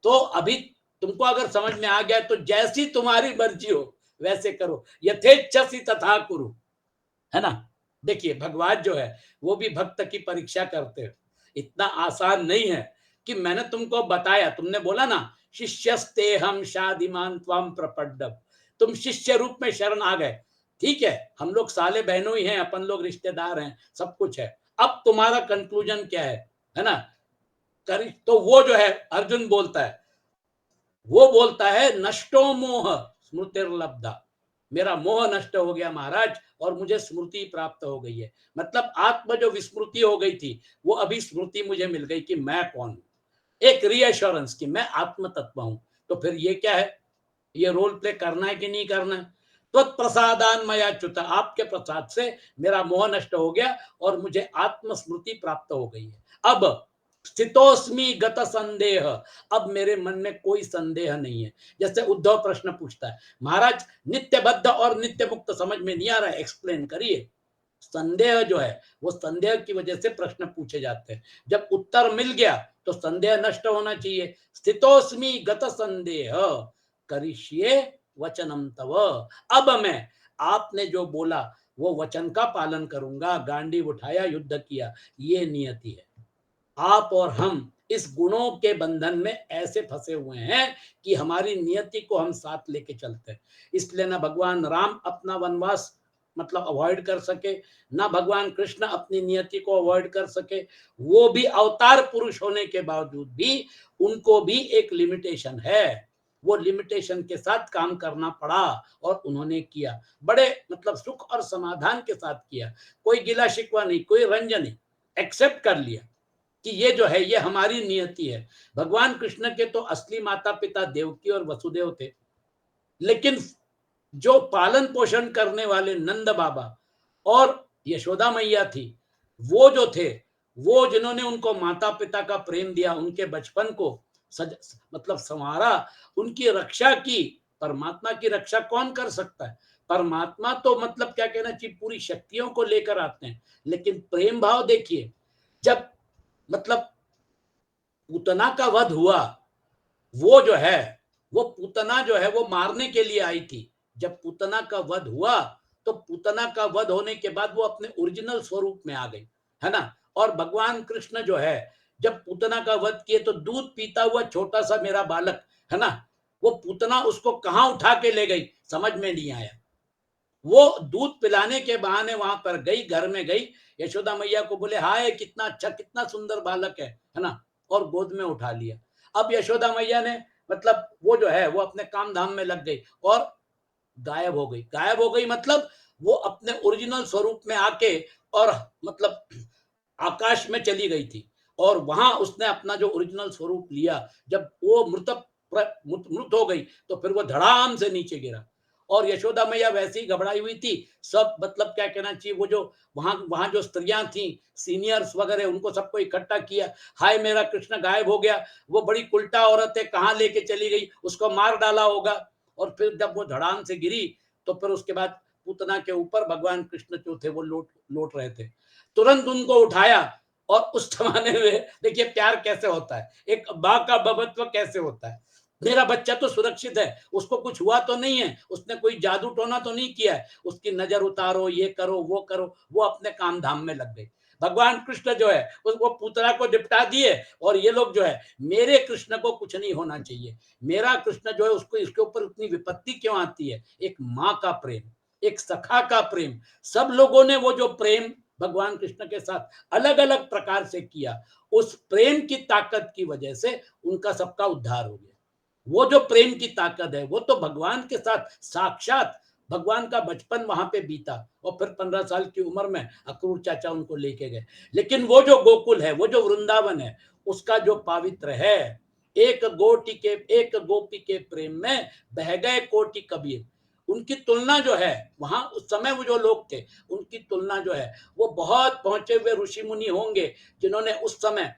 तो अभी तुमको अगर समझ में आ गया तो जैसी तुम्हारी मर्जी हो वैसे करो, यथेच्छसि तथा कुरु, है ना। देखिए भगवान जो है वो भी भक्त की परीक्षा करते हैं। इतना आसान नहीं है कि मैंने तुमको बताया, तुमने बोला ना शिष्यस्ते हम शादिमान त्वम प्रपड्डम, तुम शिष्य रूप में शरण आ गए, ठीक है, हम लोग साले बहनों ही हैं, अपन लोग रिश्तेदार हैं, सब कुछ है, अब तुम्हारा कंक्लूजन क्या है ना। कर तो वो जो है अर्जुन बोलता है, वो बोलता है नष्टो मोह स्मृतिर्लब्धा, मेरा मोह नष्ट हो गया महाराज और मुझे स्मृति प्राप्त हो गई है। मतलब आत्म जो विस्मृति हो गई थी वो अभी स्मृति मुझे मिल गई कि मैं कौन हूं, एक रीएश्योरेंस कि मैं आत्म तत्व हूं। तो फिर ये क्या है, ये रोल प्ले करना है कि नहीं करना है। तो प्रसादान मया च्युत, आपके प्रसाद से मेरा मोह नष्ट हो गया और मुझे आत्म स्मृति प्राप्त हो गई है। अब स्थितोस्मि गत संदेह, अब मेरे मन में कोई संदेह नहीं है। जैसे उद्धव प्रश्न पूछता है, महाराज नित्य बद्ध और नित्य मुक्त समझ में नहीं आ रहा है, एक्सप्लेन करिए। संदेह जो है वो संदेह की वजह से प्रश्न पूछे जाते हैं, जब उत्तर मिल गया तो संदेह नष्ट होना चाहिए। स्थितोस्मि गत संदेह करिष्ये वचनम तव, अब मैं आपने जो बोला वो वचन का पालन करूंगा, गांडीव उठाया, युद्ध किया, ये नियति है। आप और हम इस गुणों के बंधन में ऐसे फंसे हुए हैं कि हमारी नियति को हम साथ लेके चलते हैं। इसलिए ना भगवान राम अपना वनवास मतलब अवॉइड कर सके, ना भगवान कृष्ण अपनी नियति को अवॉइड कर सके। वो भी अवतार पुरुष होने के बावजूद भी उनको भी एक लिमिटेशन है, वो लिमिटेशन के साथ काम करना पड़ा और उन्होंने किया, बड़े मतलब सुख और समाधान के साथ किया, कोई गिला शिकवा नहीं, कोई रंज नहीं, एक्सेप्ट कर लिया कि ये जो है ये हमारी नियति है। भगवान कृष्ण के तो असली माता पिता देवकी और वसुदेव थे, लेकिन जो पालन पोषण करने वाले नंद बाबा और यशोदा मैया थी, वो जो थे, वो जिन्होंने उनको माता पिता का प्रेम दिया, उनके बचपन को सज मतलब संवारा, उनकी रक्षा की। परमात्मा की रक्षा कौन कर सकता है? परमात्मा तो मतलब क्या कहना चाहिए, पूरी शक्तियों को लेकर आते हैं, लेकिन प्रेम भाव देखिए, जब मतलब पूतना का वध हुआ, वो जो है वो पूतना जो है वो मारने के लिए आई थी, जब पूतना का वध हुआ तो पूतना का वध होने के बाद वो अपने ओरिजिनल स्वरूप में आ गई, है ना। और भगवान कृष्ण जो है, जब पूतना का वध किए तो दूध पीता हुआ छोटा सा मेरा बालक, है ना, वो पूतना उसको कहाँ उठा के ले गई समझ में नहीं आया। वो दूध पिलाने के बहाने वहां पर गई, घर में गई, यशोदा मैया को बोले हाय कितना अच्छा कितना सुंदर बालक है ना, और गोद में उठा लिया। अब यशोदा मैया ने मतलब वो जो है वो अपने काम धाम में लग गई और गायब हो गई। गायब हो गई मतलब वो अपने ओरिजिनल स्वरूप में आके और मतलब आकाश में चली गई थी, और वहां उसने अपना जो ओरिजिनल स्वरूप लिया। जब वो मृत हो गई तो फिर वो धड़ाम से नीचे गिरा, और यशोदा मैया वैसे ही घबराई हुई थी। सब मतलब क्या कहना चाहिए, वो जो वहां वहां जो स्त्रियां थी, सीनियर्स वगैरह, उनको सबको इकट्ठा किया, हाय मेरा कृष्ण गायब हो गया, वो बड़ी उल्टा औरत है, कहाँ लेके चली गई, उसको मार डाला होगा। और फिर जब वो धड़ाम से गिरी तो फिर उसके बाद पूतना के ऊपर भगवान कृष्ण जो थे वो लौट लौट रहे थे, तुरंत उनको उठाया। और उस जमाने में देखिए प्यार कैसे होता है, एक माँ का बबत्व कैसे होता है। मेरा बच्चा तो सुरक्षित है, उसको कुछ हुआ तो नहीं है, उसने कोई जादू टोना तो नहीं किया है, उसकी नजर उतारो, ये करो वो करो, वो अपने काम धाम में लग गई। भगवान कृष्ण जो है वो पूतना को निपटा दिए, और ये लोग जो है, मेरे कृष्ण को कुछ नहीं होना चाहिए, मेरा कृष्ण जो है उसको इसके ऊपर उतनी विपत्ति क्यों आती है। एक माँ का प्रेम, एक सखा का प्रेम, सब लोगों ने वो जो प्रेम भगवान कृष्ण के साथ अलग अलग प्रकार से किया, उस प्रेम की ताकत की वजह से उनका सबका उद्धार हो गया। वो जो प्रेम की ताकत है वो तो भगवान के साथ साक्षात, भगवान का बचपन वहां पे बीता, और फिर 15 साल की उम्र में अक्रूर चाचा उनको लेके गए। लेकिन वो जो गोकुल है, वो जो वृंदावन है, उसका जो पवित्र है, एक गोपी के प्रेम में बह गए कोटि कबीर, उनकी तुलना जो है, वहां उस समय वो जो लोग थे उनकी तुलना जो है, वो बहुत पहुंचे हुए ऋषि मुनि होंगे जिन्होंने उस समय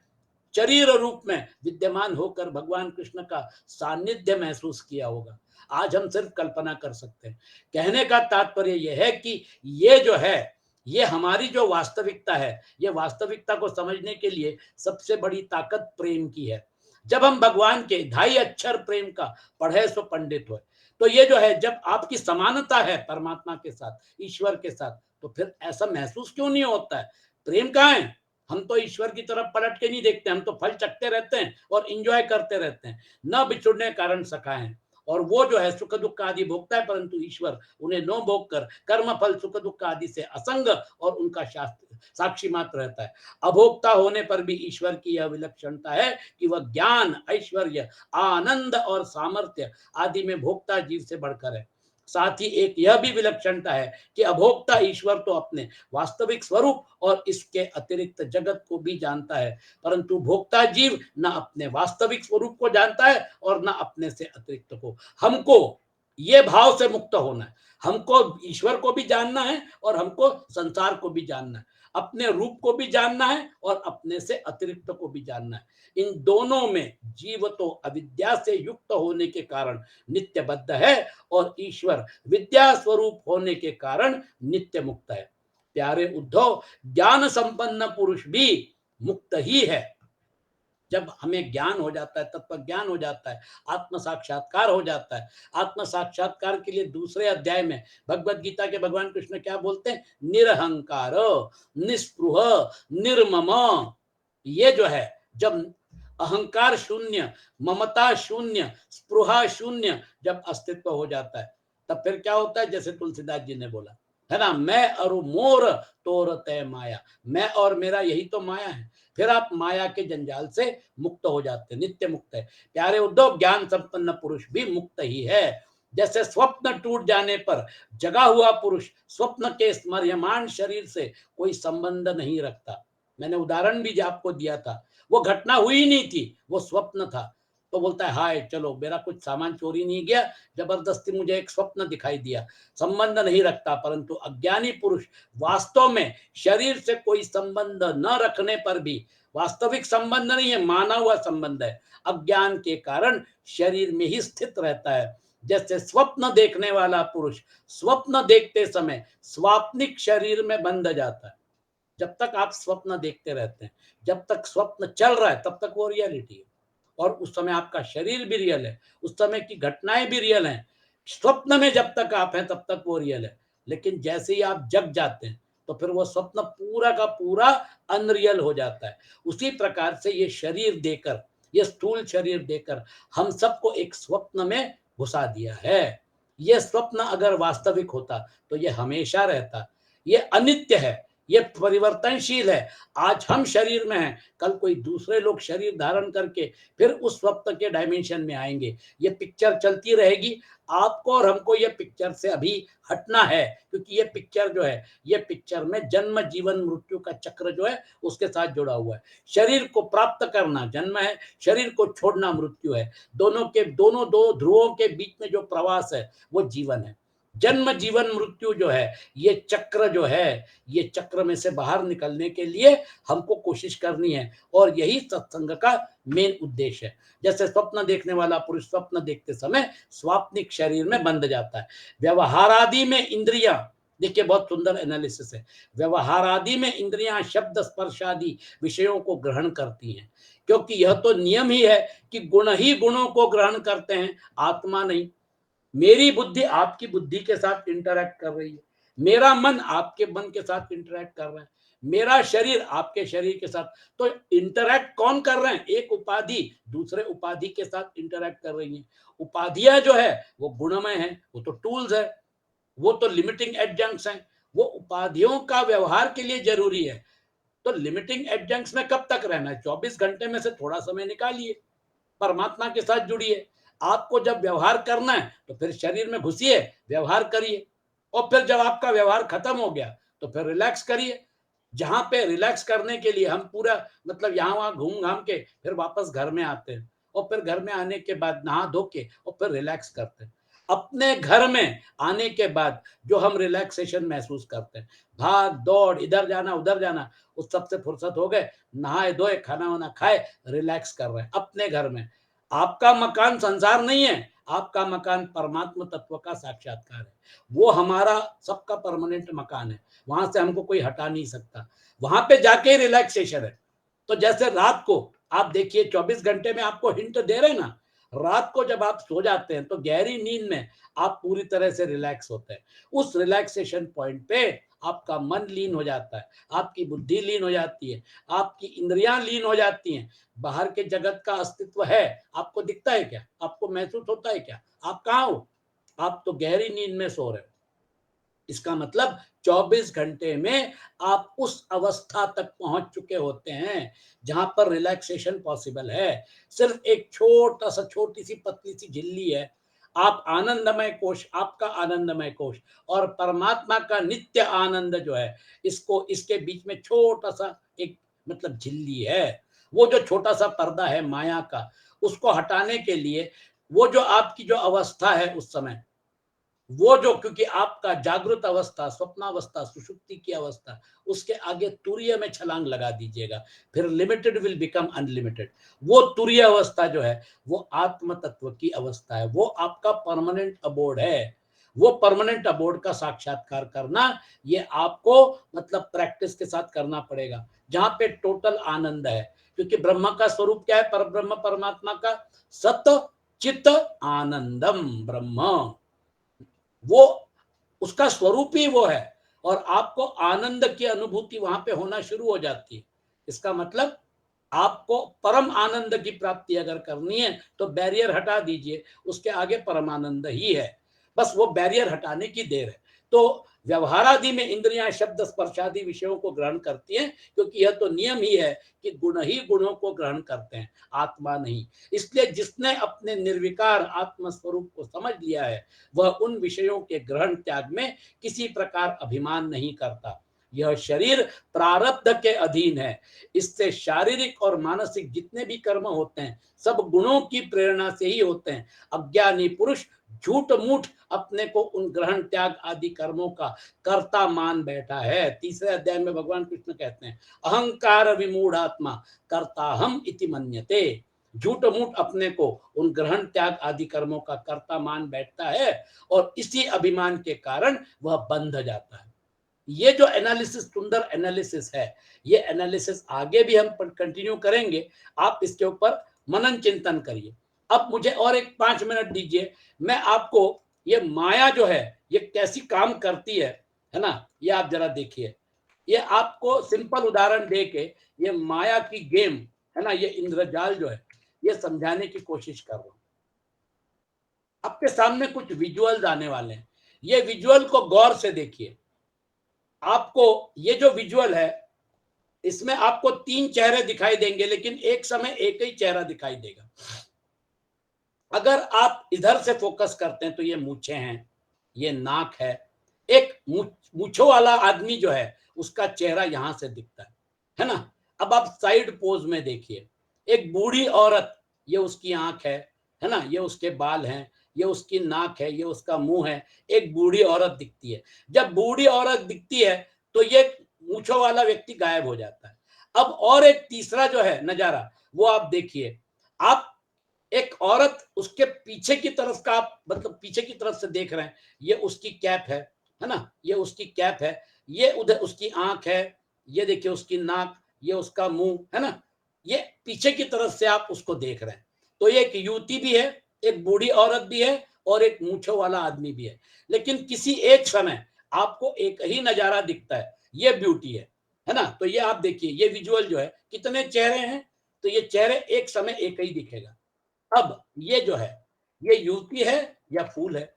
शरीर रूप में विद्यमान होकर भगवान कृष्ण का सानिध्य महसूस किया होगा। आज हम सिर्फ कल्पना कर सकते हैं। कहने का तात्पर्य यह है कि ये जो है, ये हमारी जो वास्तविकता है, ये वास्तविकता को समझने के लिए सबसे बड़ी ताकत प्रेम की है। जब हम भगवान के ढाई अक्षर प्रेम का पढ़े सो पंडित हो, तो ये जो है, जब आपकी समानता है परमात्मा के साथ, ईश्वर के साथ, तो फिर ऐसा महसूस क्यों नहीं होता है। प्रेम कहाँ है। हम तो ईश्वर की तरफ पलट के नहीं देखते, हम तो फल चखते रहते हैं और इंजॉय करते रहते हैं। न बिछुड़ने कारण सखा है, और वो जो है सुख दुख आदि भोगता है, परंतु ईश्वर उन्हें नो भोग कर कर्म फल सुख दुख आदि से असंग और उनका शास्त्र साक्षी मात्र रहता है। अभोक्ता होने पर भी ईश्वर की यह विलक्षणता है कि वह ज्ञान, ऐश्वर्य, आनंद और सामर्थ्य आदि में भोक्ता जीव से बढ़कर है। साथ ही एक यह भी विलक्षणता है कि अभोक्ता ईश्वर तो अपने वास्तविक स्वरूप और इसके अतिरिक्त जगत को भी जानता है, परंतु भोक्ता जीव न अपने वास्तविक स्वरूप को जानता है और न अपने से अतिरिक्त को। हमको ये भाव से मुक्त होना है, हमको ईश्वर को भी जानना है और हमको संसार को भी जानना है, अपने रूप को भी जानना है और अपने से अतिरिक्त को भी जानना है। इन दोनों में जीव तो अविद्या से युक्त होने के कारण नित्यबद्ध है, और ईश्वर विद्या स्वरूप होने के कारण नित्य मुक्त है। प्यारे उद्धव, ज्ञान संपन्न पुरुष भी मुक्त ही है। जब हमें ज्ञान हो जाता है, तत्व ज्ञान हो जाता है, आत्म साक्षात्कार हो जाता है। आत्म साक्षात्कार के लिए दूसरे अध्याय में भगवत गीता के भगवान कृष्ण क्या बोलते हैं, निरहंकार, निस्पृह, निर्मम। ये जो है, जब अहंकार शून्य, ममता शून्य, स्पृहा शून्य जब अस्तित्व हो जाता है, तब फिर क्या होता है, जैसे तुलसीदास जी ने बोला है ना, मैं अरु मोर तोर तय माया, मैं और मेरा यही तो माया है। फिर आप माया के जंजाल से मुक्त हो जाते हैं, नित्य मुक्त है। प्यारे उद्धव, ज्ञान संपन्न पुरुष भी मुक्त ही है। जैसे स्वप्न टूट जाने पर जगा हुआ पुरुष स्वप्न के स्मर्यमान शरीर से कोई संबंध नहीं रखता। मैंने उदाहरण भी आपको दिया था, वो घटना हुई नहीं थी, वो स्वप्न था। तो बोलता है हाय चलो, मेरा कुछ सामान चोरी नहीं गया, जबरदस्ती मुझे एक स्वप्न दिखाई दिया, संबंध नहीं रखता। परंतु अज्ञानी पुरुष वास्तव में शरीर से कोई संबंध न रखने पर भी, वास्तविक संबंध नहीं है, माना हुआ संबंध है, अज्ञान के कारण शरीर में ही स्थित रहता है। जैसे स्वप्न देखने वाला पुरुष स्वप्न देखते समय स्वाप्निक शरीर में बंध जाता है। जब तक आप स्वप्न देखते रहते हैं, जब तक स्वप्न चल रहा है, तब तक वो रियलिटी है, और उस समय आपका शरीर भी रियल है, उस समय की घटनाएं भी रियल हैं। स्वप्न में जब तक आप हैं तब तक वो रियल है, लेकिन जैसे ही आप जग जाते हैं तो फिर वो स्वप्न पूरा का पूरा अनरियल हो जाता है। उसी प्रकार से ये शरीर देकर, ये स्थूल शरीर देकर हम सबको एक स्वप्न में घुसा दिया है। ये स्वप्न अगर वास्तविक होता तो ये हमेशा रहता। ये अनित्य है, ये परिवर्तनशील है। आज हम शरीर में हैं, कल कोई दूसरे लोग शरीर धारण करके फिर उस स्वप्न के डायमेंशन में आएंगे। ये पिक्चर चलती रहेगी। आपको और हमको ये पिक्चर से अभी हटना है, क्योंकि ये पिक्चर जो है, ये पिक्चर में जन्म जीवन मृत्यु का चक्र जो है उसके साथ जुड़ा हुआ है। शरीर को प्राप्त करना जन्म है, शरीर को छोड़ना मृत्यु है। दोनों दो ध्रुवों के बीच में जो प्रवास है वो जीवन है। जन्म जीवन मृत्यु जो है, ये चक्र जो है, ये चक्र में से बाहर निकलने के लिए हमको कोशिश करनी है, और यही सत्संग का मेन उद्देश्य है। जैसे स्वप्न देखने वाला पुरुष स्वप्न देखते समय स्वाप्निक शरीर में बंध जाता है। व्यवहारादि में इंद्रियां, देखिए बहुत सुंदर एनालिसिस है। व्यवहारादि में इंद्रियां शब्द स्पर्श आदि विषयों को ग्रहण करती हैं, क्योंकि यह तो नियम ही है कि गुण ही गुणों को ग्रहण करते हैं, आत्मा नहीं। मेरी बुद्धि आपकी बुद्धि के साथ इंटरैक्ट कर रही है, मेरा मन आपके मन के साथ इंटरैक्ट कर रहा है, मेरा शरीर आपके शरीर के साथ। तो इंटरैक्ट कौन कर रहे हैं? एक उपाधि दूसरे उपाधि के साथ इंटरैक्ट कर रही है। उपाधियां जो है वो गुणमय है, वो तो टूल्स है, वो तो लिमिटिंग एडजंक्ट्स हैं। वो उपाधियों का व्यवहार के लिए जरूरी है। तो लिमिटिंग एडजंक्ट्स में कब तक रहना है? 24 घंटे में से थोड़ा समय निकालिए, परमात्मा के साथ जुड़िए। आपको जब व्यवहार करना है तो फिर शरीर में घुसिए, व्यवहार करिए, और फिर जब आपका व्यवहार खत्म हो गया तो फिर रिलैक्स करिए। जहां पे रिलैक्स करने के लिए हम पूरा मतलब यहाँ वहां घूम घाम के फिर वापस घर में आते हैं, और फिर घर में आने के बाद नहा धो के और फिर रिलैक्स करते हैं। अपने घर में आने के बाद जो हम रिलैक्सेशन महसूस करते हैं, भाग दौड़ इधर जाना उधर जाना, उस सब से फुर्सत हो गए, नहाए धोए खाना वाना खाए, रिलैक्स कर रहे हैं अपने घर में। आपका मकान संसार नहीं है, आपका मकान परमात्मा तत्व का साक्षात्कार है। वो हमारा सबका परमानेंट मकान है, वहां से हमको कोई हटा नहीं सकता। वहां पे जाके रिलैक्सेशन है। तो जैसे रात को आप देखिए 24 घंटे में आपको हिंट दे रहे हैं ना, रात को जब आप सो जाते हैं तो गहरी नींद में आप पूरी तरह से रिलैक्स होते हैं। उस रिलैक्सेशन पॉइंट पे आपका मन लीन हो जाता है, आपकी बुद्धि लीन हो जाती है, आपकी इंद्रियां लीन हो जाती हैं। बाहर के जगत का अस्तित्व है, आपको दिखता है क्या? आपको महसूस होता है क्या? आप कहाँ हो? आप तो गहरी नींद में सो रहे हो। इसका मतलब 24 घंटे में आप उस अवस्था तक पहुंच चुके होते हैं जहां पर रिलैक्सेशन पॉसिबल है। सिर्फ एक छोटा सा छोटी सी पतली सी झिल्ली है। आप आनंदमय कोश, आपका आनंदमय कोश और परमात्मा का नित्य आनंद जो है, इसको इसके बीच में छोटा सा एक मतलब झिल्ली है। वो जो छोटा सा पर्दा है माया का, उसको हटाने के लिए वो जो आपकी जो अवस्था है उस समय, वो जो क्योंकि आपका जागृत अवस्था, स्वप्नावस्था, सुषुप्ति की अवस्था, उसके आगे तुरीय में छलांग लगा दीजिएगा, फिर लिमिटेड विल बिकम अनलिमिटेड। वो तुरीय अवस्था जो है वो आत्म तत्व की अवस्था है, वो आपका परमानेंट अबोर्ड है। वो परमानेंट अबोर्ड का साक्षात्कार करना, ये आपको मतलब प्रैक्टिस के साथ करना पड़ेगा, जहां पे टोटल आनंद है। क्योंकि ब्रह्म का स्वरूप क्या है? पर ब्रह्म परमात्मा का सत चित आनंदम ब्रह्म, वो उसका स्वरूप ही वो है। और आपको आनंद की अनुभूति वहां पे होना शुरू हो जाती है। इसका मतलब आपको परम आनंद की प्राप्ति अगर करनी है तो बैरियर हटा दीजिए, उसके आगे परमानंद ही है। बस वो बैरियर हटाने की देर है। तो व्यवहारादि में इंद्रियां शब्द स्पर्शादि विषयों को ग्रहण करती हैं, क्योंकि यह तो नियम ही है कि गुण ही गुणों को ग्रहण करते हैं, आत्मा नहीं। इसलिए जिसने अपने निर्विकार आत्म स्वरूप को समझ लिया है, वह उन विषयों के ग्रहण त्याग में किसी प्रकार अभिमान नहीं करता। यह शरीर प्रारब्ध के अधीन है। इससे शारीरिक और मानसिक जितने भी कर्म होते हैं सब गुणों की प्रेरणा से ही होते हैं। अज्ञानी पुरुष झूठ मूठ अपने को उन ग्रहण त्याग आदि कर्मों का कर्ता मान बैठा है। तीसरे अध्याय में भगवान कृष्ण कहते हैं, अहंकार विमूढ़ आत्मा कर्ता हम इति मन्यते। झूठ मूठ अपने को उन ग्रहण त्याग आदि कर्मों का कर्ता मान बैठता है, और इसी अभिमान के कारण वह बंध जाता है। ये जो एनालिसिस, सुंदर एनालिसिस है, ये एनालिसिस आगे भी हम कंटिन्यू करेंगे। आप इसके ऊपर मनन चिंतन करिए। अब मुझे और एक 5 मिनट दीजिए, मैं आपको ये माया जो है ये कैसी काम करती है ना, ये आप जरा देखिए। ये आपको सिंपल उदाहरण दे के ये माया की गेम है ना, ये इंद्रजाल जो है ये समझाने की कोशिश कर रहा हूं। आपके सामने कुछ विजुअल्स आने वाले हैं, ये विजुअल को गौर से देखिए। आपको ये जो विजुअल है इसमें आपको 3 चेहरे दिखाई देंगे, लेकिन एक समय एक ही चेहरा दिखाई देगा। अगर आप इधर से फोकस करते हैं तो ये मूछें हैं, ये नाक है। एक मूछों वाला आदमी जो है उसका चेहरा यहां से दिखता है ना। अब आप साइड पोज में देखिए, एक बूढ़ी औरत, ये उसकी आंख है ना, ये उसके बाल हैं, ये उसकी नाक है, ये उसका मुंह है। एक बूढ़ी औरत दिखती है। जब बूढ़ी औरत दिखती है तो ये मूछों वाला व्यक्ति गायब हो जाता है। अब और एक तीसरा जो है नजारा वो आप देखिए। आप एक औरत, उसके पीछे की तरफ का आप मतलब पीछे की तरफ से देख रहे हैं, ये उसकी कैप है ना, ये उसकी कैप है, ये उधर उसकी आंख है, ये देखिए उसकी नाक, ये उसका मुंह है ना, ये पीछे की तरफ से आप उसको देख रहे हैं। तो ये एक युवती भी है, एक बूढ़ी औरत भी है और एक मूंछों वाला आदमी भी है। लेकिन किसी एक समय आपको एक ही नजारा दिखता है, ये ब्यूटी है ना। तो ये आप देखिए, ये विजुअल जो है कितने चेहरे हैं, तो ये चेहरे एक समय एक ही दिखेगा। अब ये जो है ये युवती है या फूल है।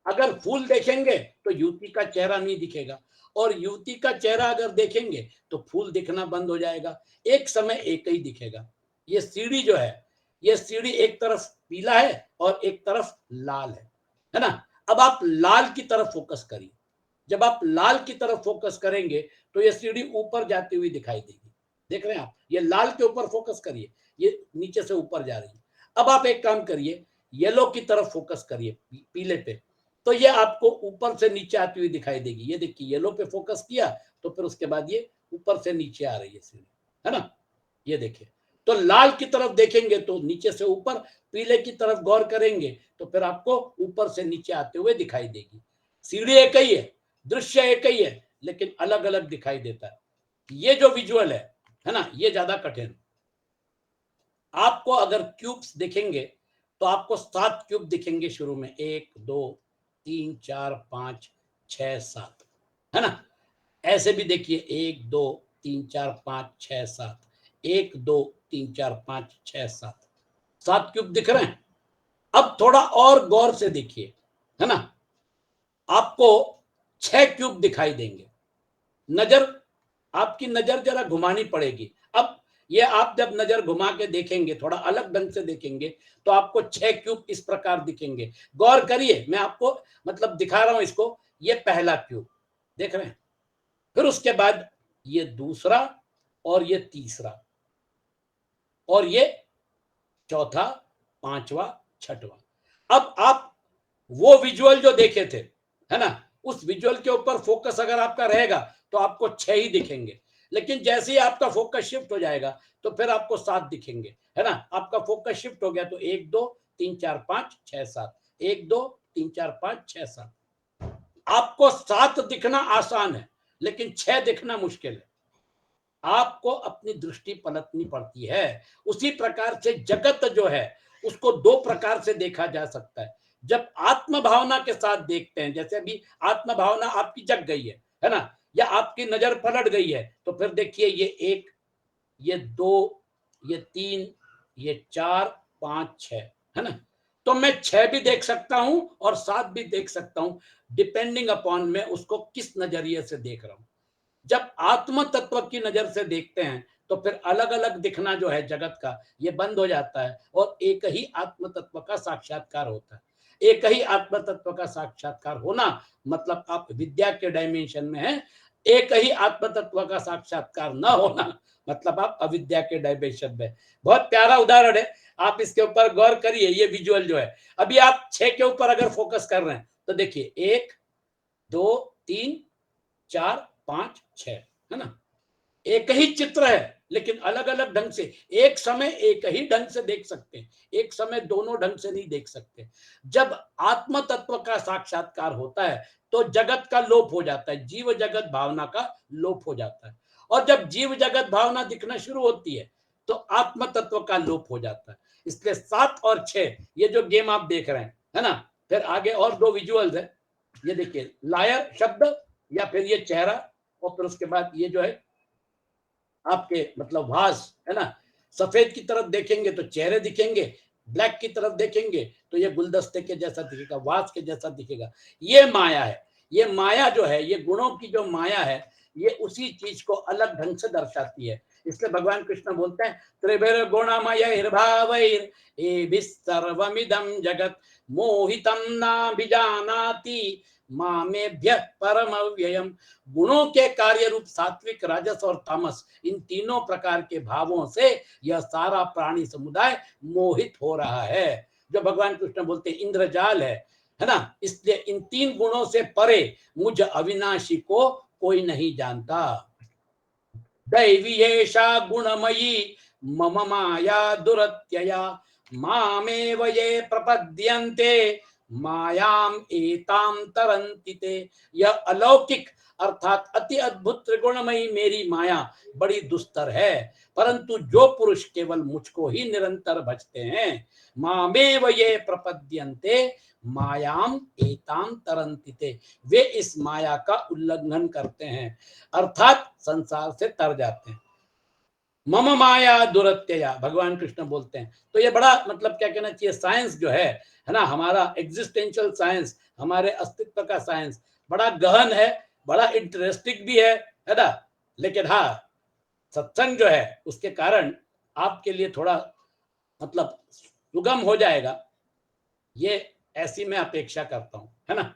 अगर फूल देखेंगे तो युवती का चेहरा नहीं दिखेगा, और युवती का चेहरा अगर देखेंगे तो फूल दिखना बंद हो जाएगा। एक समय एक ही दिखेगा। ये सीढ़ी जो है, ये सीढ़ी एक तरफ पीला है और एक तरफ लाल है ना। अब आप लाल की तरफ फोकस करिए। जब आप लाल की तरफ फोकस करेंगे तो ये सीढ़ी ऊपर जाती हुई दिखाई देगी। देख रहे हैं आप, ये लाल के ऊपर फोकस करिए, ये नीचे से ऊपर जा रही है। अब आप एक काम करिए, येलो की तरफ फोकस करिए, पीले पे, तो ये आपको ऊपर से नीचे आती हुई दिखाई देगी। ये देखिए, येलो पे फोकस किया तो फिर उसके बाद ये ऊपर से नीचे आ रही है सीढ़ी, है ना। ये देखिए, तो लाल की तरफ देखेंगे तो नीचे से ऊपर, पीले की तरफ गौर करेंगे तो फिर आपको ऊपर से नीचे आते हुए दिखाई देगी। सीढ़ी एक ही है, दृश्य एक ही है, लेकिन अलग अलग दिखाई देता है। ये जो विजुअल है ना, ये ज्यादा कठिन। आपको अगर क्यूब्स दिखेंगे तो आपको 7 क्यूब दिखेंगे शुरू में, 1 2 3 4 5 6 7, है ना। ऐसे भी देखिए, 1 2 3 4 5 6 7, 1 2 3 4 5 6 7, 7 क्यूब दिख रहे हैं। अब थोड़ा और गौर से देखिए, है ना, आपको 6 क्यूब दिखाई देंगे। नजर, आपकी नजर जरा घुमानी पड़ेगी। अब ये आप जब नजर घुमा के देखेंगे, थोड़ा अलग ढंग से देखेंगे, तो आपको 6 क्यूब इस प्रकार दिखेंगे। गौर करिए, मैं आपको मतलब दिखा रहा हूं इसको। ये पहला क्यूब देख रहे हैं, फिर उसके बाद ये दूसरा, और ये तीसरा, और ये चौथा, पांचवा, छठवा। अब आप वो विजुअल जो देखे थे, है ना, उस विजुअल के ऊपर फोकस अगर आपका रहेगा तो आपको 6 ही दिखेंगे। लेकिन जैसे ही आपका फोकस शिफ्ट हो जाएगा तो फिर आपको 7 दिखेंगे, है ना। आपका फोकस शिफ्ट हो गया तो 1 2 3 4 5 6 7, 1 2 3 4 5 6 7। आपको 7 दिखना आसान है, लेकिन 6 दिखना मुश्किल है। आपको अपनी दृष्टि पलटनी पड़ती है। उसी प्रकार से जगत जो है उसको 2 प्रकार से देखा जा सकता है। जब आत्म भावना के साथ देखते हैं, जैसे अभी आत्म भावना आपकी जग गई है ना, या आपकी नजर पलट गई है, तो फिर देखिए, ये 1, ये 2, ये 3, ये 4, 5, 6, है ना। तो मैं 6 भी देख सकता हूं और 7 भी देख सकता हूं, डिपेंडिंग अपॉन मैं उसको किस नजरिए से देख रहा हूं। जब आत्म तत्व की नजर से देखते हैं तो फिर अलग अलग दिखना जो है जगत का, ये बंद हो जाता है, और एक ही आत्म तत्व का साक्षात्कार होता है। एक ही आत्म तत्व का साक्षात्कार होना मतलब आप विद्या के डायमेंशन में हैं। एक ही आत्म तत्व का साक्षात्कार न होना मतलब आप अविद्या के डायमेंशन में। बहुत प्यारा उदाहरण है, आप इसके ऊपर गौर करिए। ये विजुअल जो है, अभी आप 6 के ऊपर अगर फोकस कर रहे हैं तो देखिए, 1 2 3 4 5 6, है ना। एक ही चित्र है, लेकिन अलग अलग ढंग से एक समय एक ही ढंग से देख सकते हैं, एक समय दोनों ढंग से नहीं देख सकते। जब आत्म तत्व का साक्षात्कार होता है तो जगत का लोप हो जाता है, जीव जगत भावना का लोप हो जाता है। और जब जीव जगत भावना दिखना शुरू होती है तो आत्म तत्व का लोप हो जाता है। इसलिए 7 और 6, ये जो गेम आप देख रहे हैं, है ना, फिर आगे और दो विजुअल्स है, ये देखिए, लायर शब्द या फिर ये चेहरा, और फिर उसके बाद ये जो है आपके मतलब वास है ना। सफेद की तरफ देखेंगे तो चेहरे दिखेंगे, ब्लैक की तरफ देखेंगे तो ये गुलदस्ते के जैसा दिखेगा, वास के जैसा दिखेगा। ये माया है। ये माया जो है, ये गुणों की जो माया है, ये उसी चीज को अलग ढंग से दर्शाती है। इसलिए भगवान कृष्ण बोलते हैं, त्रिभिर गुणमयैर्भावैर एभिः सर्वमिदं जगत मोहितं नाभिजानाति मामेभ्य परम अव्ययम। गुणों के कार्य रूप सात्विक, राजस और तामस, इन तीनों प्रकार के भावों से यह सारा प्राणी समुदाय मोहित हो रहा है। जो भगवान कृष्ण बोलते हैं इंद्रजाल है ना। इसलिए इन तीन गुणों से परे मुझ अविनाशी को कोई नहीं जानता। दैवीयेषा गुणमयी मम माया दुरत्यया मामेव ये प्रपद्यन्ते मायाम एताम तरन्ति ते। यह अलौकिक अर्थात अति अद्भुत त्रिगुणमयी मेरी माया बड़ी दुस्तर है, परंतु जो पुरुष केवल मुझको ही निरंतर भजते हैं, मामेव ये प्रपद्यन्ते मायाम एताम तरन्ति ते, वे इस माया का उल्लंघन करते हैं, अर्थात संसार से तर जाते हैं। मम माया दुरत्यया, भगवान कृष्ण बोलते हैं। तो ये बड़ा मतलब क्या कहना चाहिए, साइंस जो है ना, हमारा एग्जिस्टेंशियल साइंस, हमारे अस्तित्व का साइंस बड़ा गहन है, बड़ा इंटरेस्टिंग भी है ना। लेकिन हाँ, सत्संग जो है उसके कारण आपके लिए थोड़ा मतलब सुगम हो जाएगा, ये ऐसी मैं अपेक्षा करता हूं, है ना।